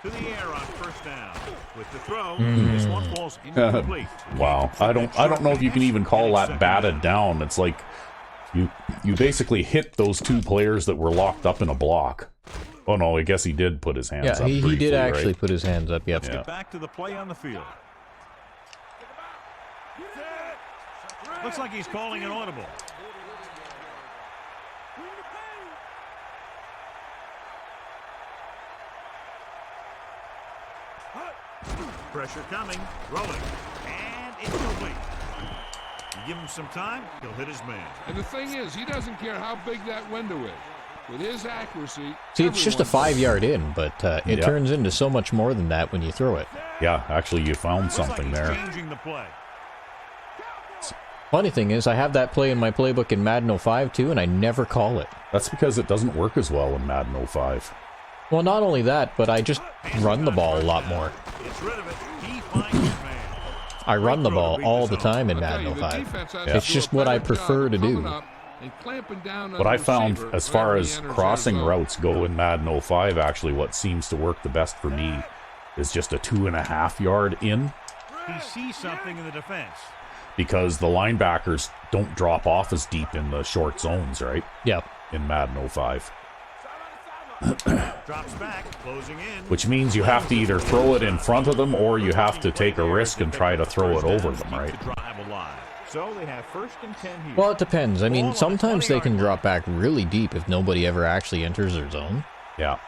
S3: To the air on 1st down. With the throw, this one falls incomplete.
S2: Wow. I don't know if you can even call that batted down. It's like you basically hit those 2 players that were locked up in a block. Oh no, I guess he did put his hands
S1: Yeah,
S2: up.
S1: he
S2: briefly,
S1: did actually
S2: right?
S1: put his hands up, yep.
S2: Yeah.
S3: Back to the play on the field. Looks like he's calling an audible. Pressure coming, rolling, and it's complete. You give him some time, he'll hit his man.
S4: And the thing is, he doesn't care how big that window is. With his accuracy...
S1: See, it's just a 5-yard in, but it
S2: Yep.
S1: turns into so much more than that when you throw it.
S2: Yeah, actually, you found
S3: Looks like
S2: something
S3: he's
S2: there.
S3: changing the play.
S1: Funny thing is, I have that play in my playbook in Madden 05 too, and I never call it.
S2: That's because it doesn't work as well in Madden 05.
S1: Well, not only that, but I just run the ball a lot more.
S3: Gets rid of it. He finds his man.
S1: I run the ball all the time in Madden 05. It's just what I prefer to do.
S2: What I found as far as crossing routes go in Madden 05, actually what seems to work the best for me is just a 2.5-yard in,
S3: He sees something in the defense.
S2: because the linebackers don't drop off as deep in the short zones, right?
S1: Yep.
S2: In Madden 05.
S3: Drops back, closing in.
S2: Which means you have to either throw it in front of them or you have to take a risk and try to throw it over them, right?
S3: So they have 1st and 10 here.
S1: Well, it depends. I mean, sometimes they can drop back really deep if nobody ever actually enters their zone.
S2: Yeah.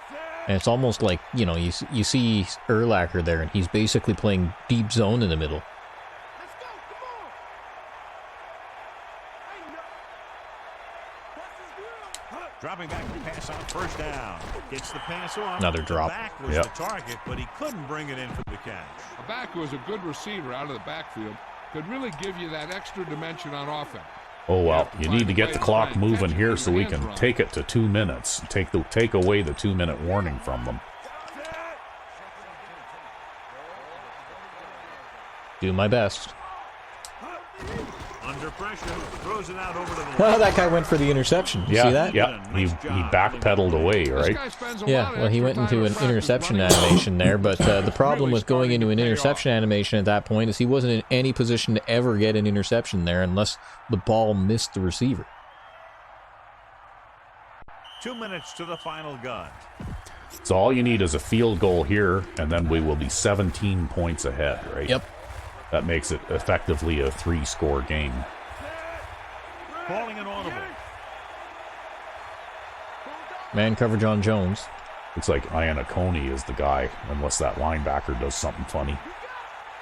S1: And it's almost like, you know, you see Urlacher there, and he's basically playing deep zone in the middle.
S3: Dropping back to pass on 1st down. Gets the pass off.
S1: Another drop.
S3: The back was the target, but he couldn't bring it in for the catch.
S4: A back who is a good receiver out of the backfield could really give you that extra dimension on offense.
S2: Oh, well, you need to get the clock moving here so we can take it to 2 minutes. Take away the 2-minute warning from them.
S1: Do my best.
S3: Under pressure, throws it out over to the
S1: Oh, that guy went for the interception. You see that?
S2: Yeah, he backpedaled away, right?
S1: Yeah, well, he went into an interception animation there, but the problem with going into an interception animation at that point is he wasn't in any position to ever get an interception there unless the ball missed the receiver.
S3: 2 minutes to the final gun.
S2: So all you need is a field goal here, and then we will be 17 points ahead, right?
S1: Yep.
S2: That makes it effectively a 3-score game.
S3: Calling an audible.
S1: Man coverage on Jones.
S2: Looks like Iannacone is the guy, unless that linebacker does something funny.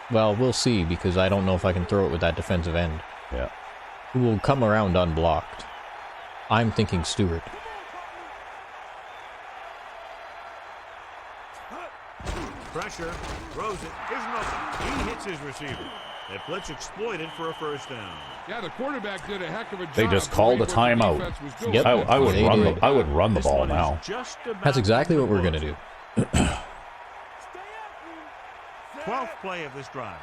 S1: Well, we'll see, because I don't know if I can throw it with that defensive end.
S2: Yeah.
S1: Who will come around unblocked. I'm thinking Stewart.
S3: Pressure, throws it, there's nothing. He hits his receiver. That blitz exploited for a 1st down.
S4: Yeah, the quarterback did a heck of a job.
S2: They just called a timeout.
S1: Yep.
S2: I would run the ball now.
S1: That's exactly what we're going to do.
S3: 12th play of this drive.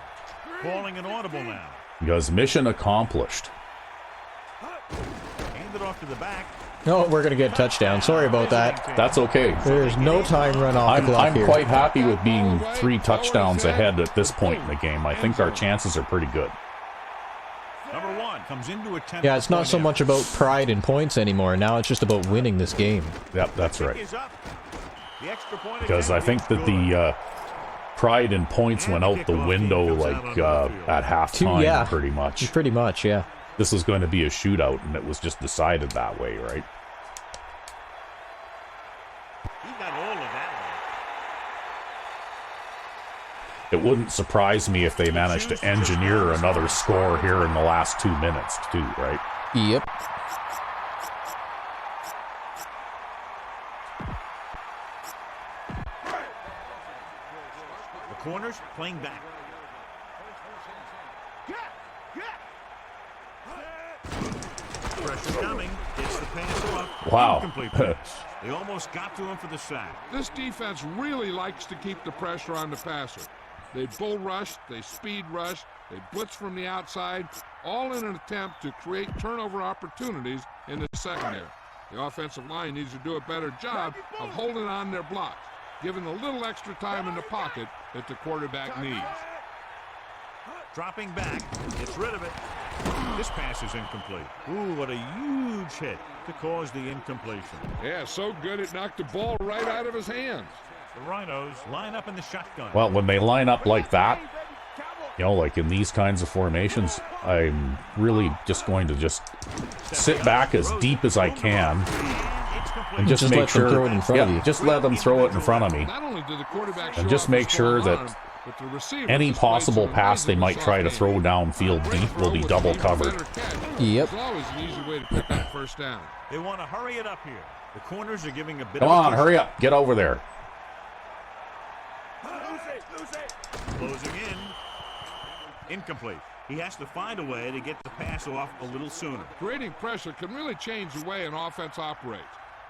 S3: Calling an audible now.
S2: Because mission accomplished.
S3: Handed off to the back.
S1: Oh, we're going to get a touchdown. Sorry about that.
S2: That's okay.
S1: There's no time run off the clock
S2: I'm
S1: here.
S2: quite happy with being 3 touchdowns ahead at this point in the game. I think our chances are pretty good.
S3: Number 1 comes into attempt.
S1: Yeah, it's not so much about pride in points anymore. Now it's just about winning this game.
S2: Yep, that's right. Because I think that the pride in points went out the window like at halftime, pretty much.
S1: Pretty much, yeah.
S2: This was going to be a shootout, and it was just decided that way, right?
S3: He got all of that
S2: It wouldn't surprise me if they managed to engineer another score here in the last 2 minutes, too, right?
S1: Yep.
S3: The corners playing back. Pressure coming. Gets the pass off.
S2: Wow.
S3: Incomplete pass. They almost got to him for the sack.
S4: This defense really likes to keep the pressure on the passer. They bull rush, they speed rush, they blitz from the outside, all in an attempt to create turnover opportunities in the secondary. The offensive line needs to do a better job of holding on their blocks, giving a little extra time in the pocket that the quarterback needs.
S3: Dropping back, gets rid of it. This pass is incomplete. Ooh, what a huge hit to cause the incompletion.
S4: Yeah, so good it knocked the ball right out of his hands.
S3: The Rhinos line up in the shotgun.
S2: Well, when they line up like that, you know, like in these kinds of formations, I'm really just going to just sit back as deep as I can and just make sure,
S1: throw it in front of you.
S2: just let them throw it in front of me.
S4: Not only did the quarterback
S2: And just make sure that any possible pass they might try to throw downfield deep will be double covered.
S1: Yep.
S4: It's always an easy way to pick that 1st down.
S3: They want to hurry it up here. The corners are giving a bit
S2: Come
S3: of
S2: on, hurry up. Get over there.
S3: Closing in. Incomplete. He has to find a way to get the pass off a little sooner.
S4: Creating pressure can really change the way an offense operates.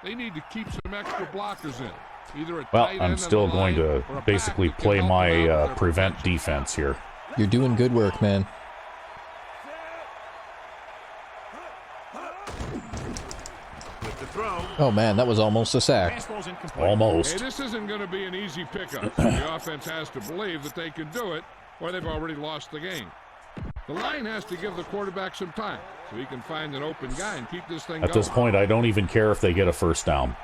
S4: They need to keep some extra blockers in. Either a
S2: Well,
S4: tight
S2: I'm
S4: end
S2: still
S4: on the
S2: going
S4: line
S2: to
S4: or a back
S2: basically
S4: who can
S2: play
S4: help them
S2: my
S4: out with their
S2: prevent
S4: protection.
S2: defense here.
S1: You're doing good work, man.
S3: With the throw.
S1: Oh, man, that was almost a sack.
S3: Fastball's incomplete.
S2: Almost.
S4: Hey, this isn't going to be an easy pickup. The offense has to believe that they can do it, or they've already lost the game. The line has to give the quarterback some time so he can find an open guy and keep this thing
S2: At
S4: going.
S2: this point, I don't even care if they get a 1st down.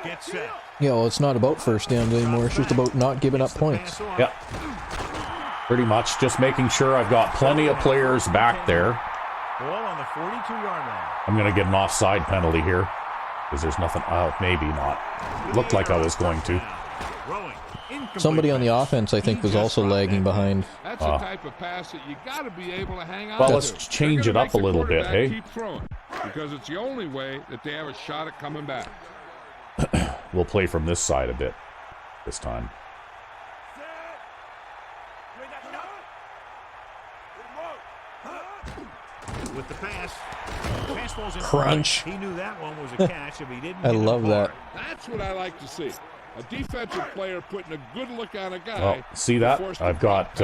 S3: Get set.
S1: Yeah, well, it's not about first downs anymore. It's just about not giving up points.
S2: Yep. Pretty much just making sure I've got plenty of players back there.
S3: Ball on the 42-yard line.
S2: I'm going to get an offside penalty here. Because there's nothing... maybe not. Looked like I was going to.
S1: Somebody on the offense, I think, was also lagging behind.
S4: That's the type of pass that you got to be able to hang on
S2: Well,
S4: to.
S2: let's change it up a little bit, hey?
S4: Keep throwing, because it's the only way that they have a shot at coming back.
S2: We'll play from this side a bit this time.
S3: With the pass. Fastball's in
S1: Crunch.
S3: He knew that one was a catch if he didn't.
S1: I love that.
S4: That's what I like to see. A defensive player putting a good look on a guy.
S2: Well, see that? I've got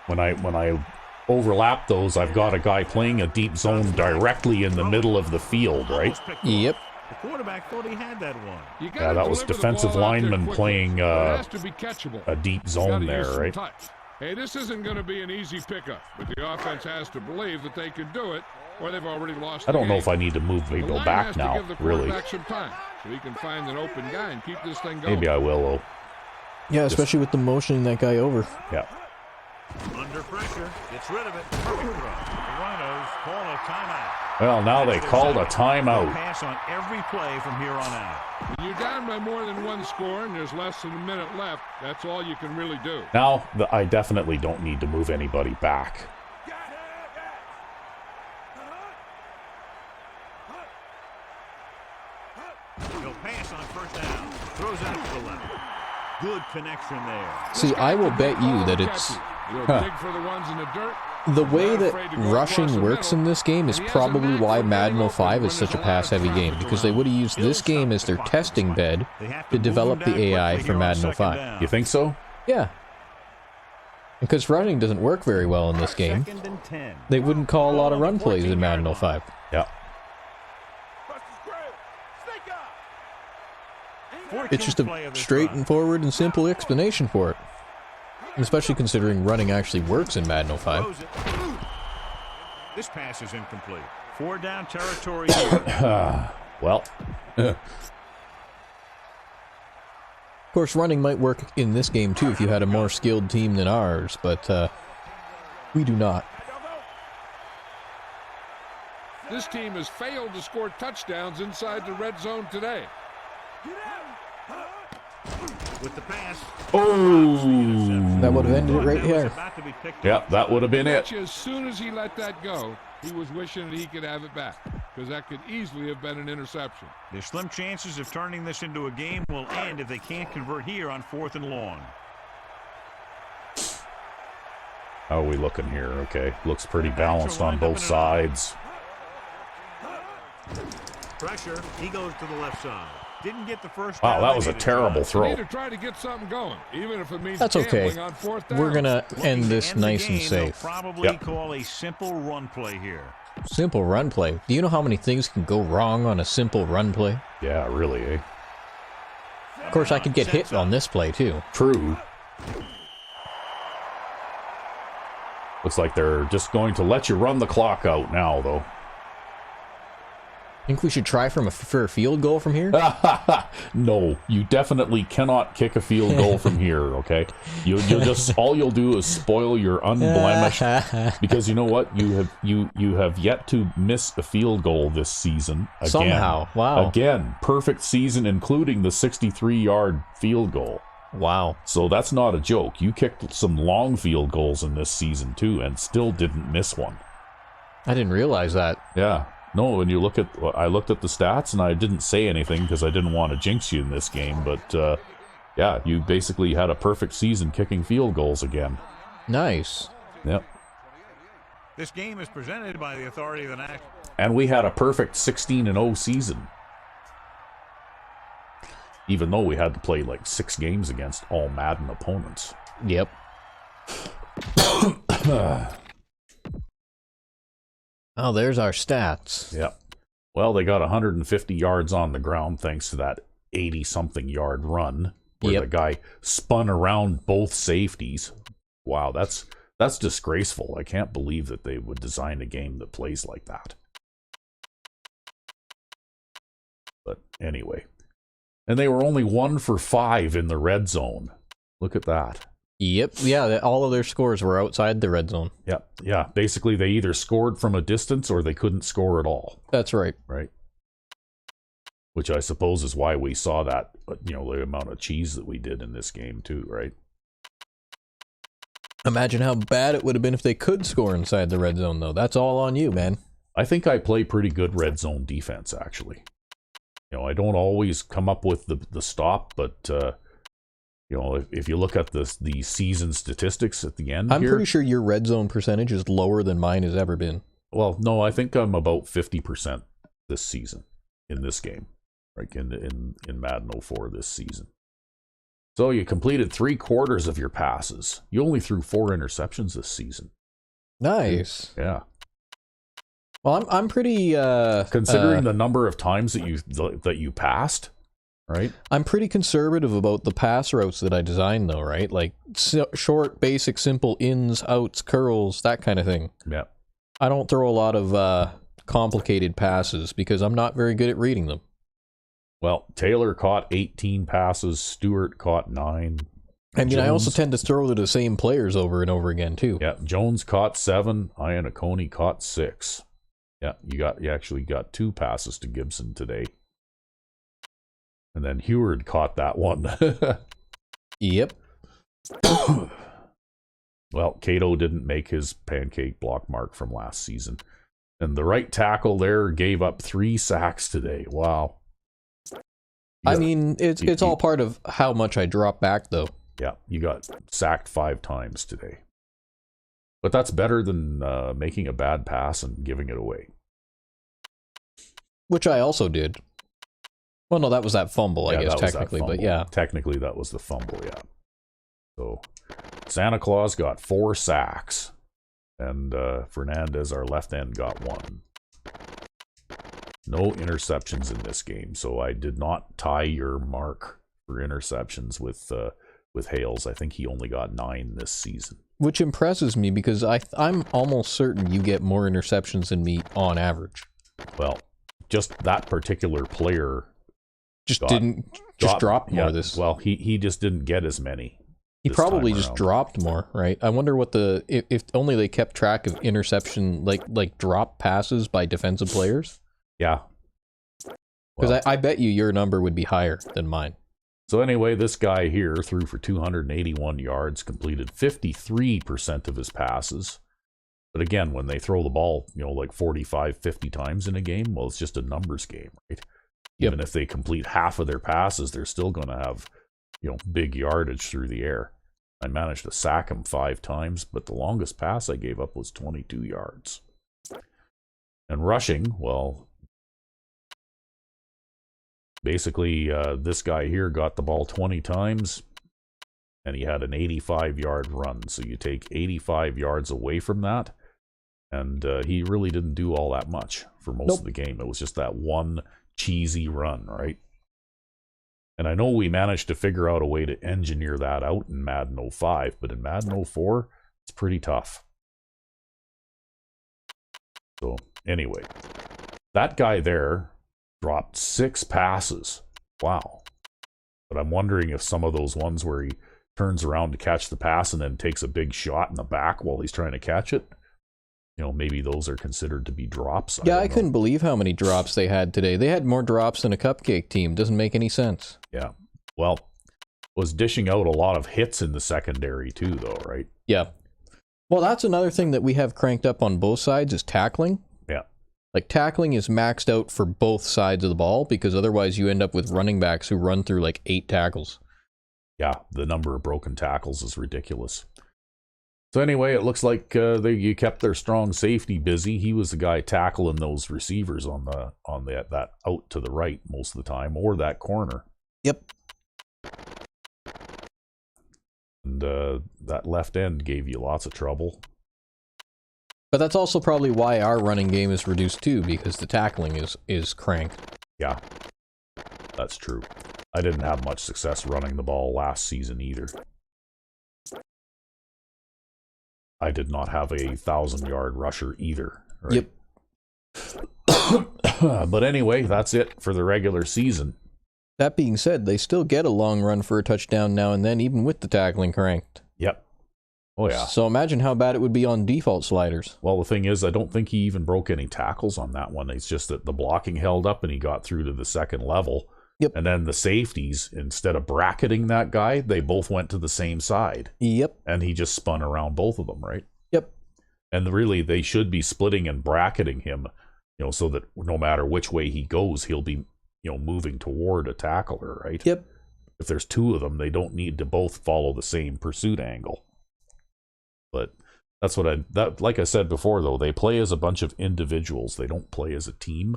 S2: when I overlap those, I've got a guy playing a deep zone directly in the middle of the field, right?
S1: Yep.
S3: The quarterback thought he had that one.
S2: Yeah, that was defensive lineman playing a deep zone there, right?
S4: Hey, this isn't going to be an easy pickup, but the offense has to believe that they can do it, or they've already lost.
S2: I don't know if I need to move people back now, really.
S4: Some time so he can find an open guy and keep this thing going.
S2: Maybe I will, though.
S1: Yeah, especially with the motioning that guy over.
S2: Yeah.
S3: Under pressure, gets rid of it. Perfect throw. The Rhinos call a timeout.
S2: Well, now they called a timeout.
S3: Pass on every play from here on out.
S4: When you're down by more than one score and there's less than a minute left, that's all you can really do.
S2: Now, I definitely don't need to move anybody back.
S3: He'll pass on first down. Throws out to the left. Good connection there.
S1: See, I will bet you that it's...
S4: Dig for the ones in the dirt.
S1: The way that rushing works in this game is probably why Madden 05 is such a pass-heavy game, because they would have used this game as their testing bed to develop the AI for Madden 05.
S2: You think so?
S1: Yeah. Because running doesn't work very well in this game. They wouldn't call a lot of run plays in Madden 05.
S2: Yeah.
S1: It's just a straight and forward and simple explanation for it. Especially considering running actually works in Madden 05.
S3: This pass is incomplete. 4 down territory here.
S2: Well.
S1: Of course, running might work in this game too if you had a more skilled team than ours, but we do not.
S4: This team has failed to score touchdowns inside the red zone today.
S3: With the pass.
S2: Oh!
S1: That would have ended it right here.
S2: Yep, that would have been it.
S4: As soon as he let that go, he was wishing that he could have it back, because that could easily have been an interception.
S3: Their slim chances of turning this into a game will end if they can't convert here on 4th and long.
S2: How are we looking here? Okay, looks pretty balanced on both sides.
S3: Pressure. He goes to the left side. Didn't get the first.
S2: Wow, that was a terrible throw.
S4: Need to try to get something going, even if it means
S1: That's okay.
S4: on 4th down.
S1: We're gonna end this nice and safe.
S3: Probably call a simple run play here.
S1: Simple run play. Do you know how many things can go wrong on a simple run play?
S2: Yeah, really, eh?
S1: Of course, I could get hit on this play too.
S2: True. Looks like they're just going to let you run the clock out now, though.
S1: Think we should try for a field goal from here?
S2: No, you definitely cannot kick a field goal from here, okay? You'll just all you'll do is spoil your unblemished, because you know what? You have yet to miss a field goal this season. Again.
S1: Somehow. Wow.
S2: Again, perfect season, including the 63-yard field goal.
S1: Wow.
S2: So that's not a joke. You kicked some long field goals in this season too, and still didn't miss one.
S1: I didn't realize that.
S2: Yeah. No, when you look at, I looked at the stats and I didn't say anything because I didn't want to jinx you in this game, but yeah, you basically had a perfect season kicking field goals again.
S1: Nice.
S2: Yep.
S3: This game is presented by the authority of the national.
S2: And we had a perfect 16-0 season. Even though we had to play like 6 games against all Madden opponents.
S1: Yep. Oh, there's our stats.
S2: Yep. Well, they got 150 yards on the ground thanks to that 80-something yard run where the guy spun around both safeties. Wow, that's disgraceful. I can't believe that they would design a game that plays like that. But anyway, And they were only 1 for 5 in the red zone. Look at that.
S1: Yep. Yeah, all of their scores were outside the red zone.
S2: Yeah. Basically, they either scored from a distance or they couldn't score at all.
S1: That's right.
S2: Right. Which I suppose is why we saw that, the amount of cheese that we did in this game too, right?
S1: Imagine how bad it would have been if they could score inside the red zone, though. That's all on you, man.
S2: I think I play pretty good red zone defense, actually. I don't always come up with the stop, but if you look at the season statistics at the end,
S1: I'm pretty sure your red zone percentage is lower than mine has ever been.
S2: Well, no, I think I'm about 50% this season in this game, like in Madden 04 this season. So you completed 3/4 of your passes. You only threw 4 interceptions this season.
S1: Nice.
S2: Yeah.
S1: Well, I'm pretty
S2: considering the number of times that you passed, right?
S1: I'm pretty conservative about the pass routes that I designed, though, right? Like short, basic, simple ins, outs, curls, that kind of thing.
S2: Yeah.
S1: I don't throw a lot of complicated passes because I'm not very good at reading them.
S2: Well, Taylor caught 18 passes. Stewart caught 9.
S1: I mean, I also tend to throw to the same players over and over again too.
S2: Yeah, Jones caught 7. Iannacone caught 6. Yeah, you actually got 2 passes to Gibson today. And then Heward caught that one.
S1: Yep.
S2: Well, Cato didn't make his pancake block mark from last season. And the right tackle there gave up 3 sacks today. Wow.
S1: I mean, it's all part of how much I drop back, though.
S2: Yeah, you got sacked 5 times today. But that's better than making a bad pass and giving it away.
S1: Which I also did. Well, no, that was that fumble, I guess, technically, but yeah.
S2: Technically, that was the fumble, yeah. So, Santa Claus got 4 sacks, and Fernandez, our left end, got 1. No interceptions in this game, so I did not tie your mark for interceptions with Hales. I think he only got 9 this season.
S1: Which impresses me because I'm almost certain you get more interceptions than me on average.
S2: Well, just that particular player
S1: dropped more this.
S2: Well, he just didn't get as many.
S1: He probably just dropped more, right? I wonder what if only they kept track of interception like drop passes by defensive players.
S2: Yeah.
S1: Because
S2: Well,
S1: I bet your number would be higher than mine.
S2: So anyway, this guy here threw for 281 yards, completed 53% of his passes. But again, when they throw the ball, like 45, 50 times in a game, well, it's just a numbers game, right?
S1: Yep.
S2: Even if they complete half of their passes, they're still going to have, big yardage through the air. I managed to sack him 5 times, but the longest pass I gave up was 22 yards. And rushing, well, basically, this guy here got the ball 20 times, and he had an 85-yard run. So you take 85 yards away from that, and he really didn't do all that much for most of the game. It was just that one cheesy run, right? And I know we managed to figure out a way to engineer that out in Madden 05, but in Madden 04, it's pretty tough. So anyway, that guy there dropped 6 passes. Wow. But I'm wondering if some of those ones where he turns around to catch the pass and then takes a big shot in the back while he's trying to catch it, maybe those are considered to be drops.
S1: I couldn't believe how many drops they had today. They had more drops than a cupcake team. Doesn't make any sense.
S2: Yeah. Well, was dishing out a lot of hits in the secondary too, though, right?
S1: Yeah. Well, that's another thing that we have cranked up on both sides is tackling.
S2: Yeah.
S1: Like, tackling is maxed out for both sides of the ball because otherwise you end up with running backs who run through like 8 tackles.
S2: Yeah, the number of broken tackles is ridiculous. So anyway, it looks like you kept their strong safety busy. He was the guy tackling those receivers on that out to the right most of the time, or that corner.
S1: Yep.
S2: And that left end gave you lots of trouble.
S1: But that's also probably why our running game is reduced too, because the tackling is cranked.
S2: Yeah, that's true. I didn't have much success running the ball last season either. I did not have a 1,000-yard rusher either. Right?
S1: Yep.
S2: But anyway, that's it for the regular season.
S1: That being said, they still get a long run for a touchdown now and then, even with the tackling cranked.
S2: Yep. Oh, yeah.
S1: So imagine how bad it would be on default sliders.
S2: Well, the thing is, I don't think he even broke any tackles on that one. It's just that the blocking held up and he got through to the second level.
S1: Yep.
S2: And then the safeties, instead of bracketing that guy, they both went to the same side.
S1: Yep.
S2: And he just spun around both of them, right?
S1: Yep.
S2: And really, they should be splitting and bracketing him, so that no matter which way he goes, he'll be, moving toward a tackler, right?
S1: Yep.
S2: If there's two of them, they don't need to both follow the same pursuit angle. But that's like I said before, though, they play as a bunch of individuals. They don't play as a team.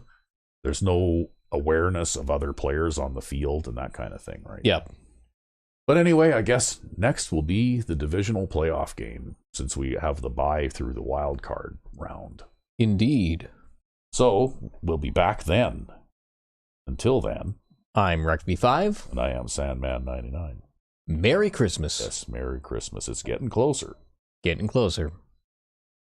S2: There's no awareness of other players on the field and that kind of thing, right?
S1: Yep.
S2: But anyway, I guess next will be the divisional playoff game, since we have the bye through the wild card round.
S1: Indeed.
S2: So we'll be back then. Until then,
S1: I'm Rexby5.
S2: and I am Sandman99.
S1: Merry Christmas.
S2: Yes, Merry Christmas. It's getting closer.
S1: Getting closer.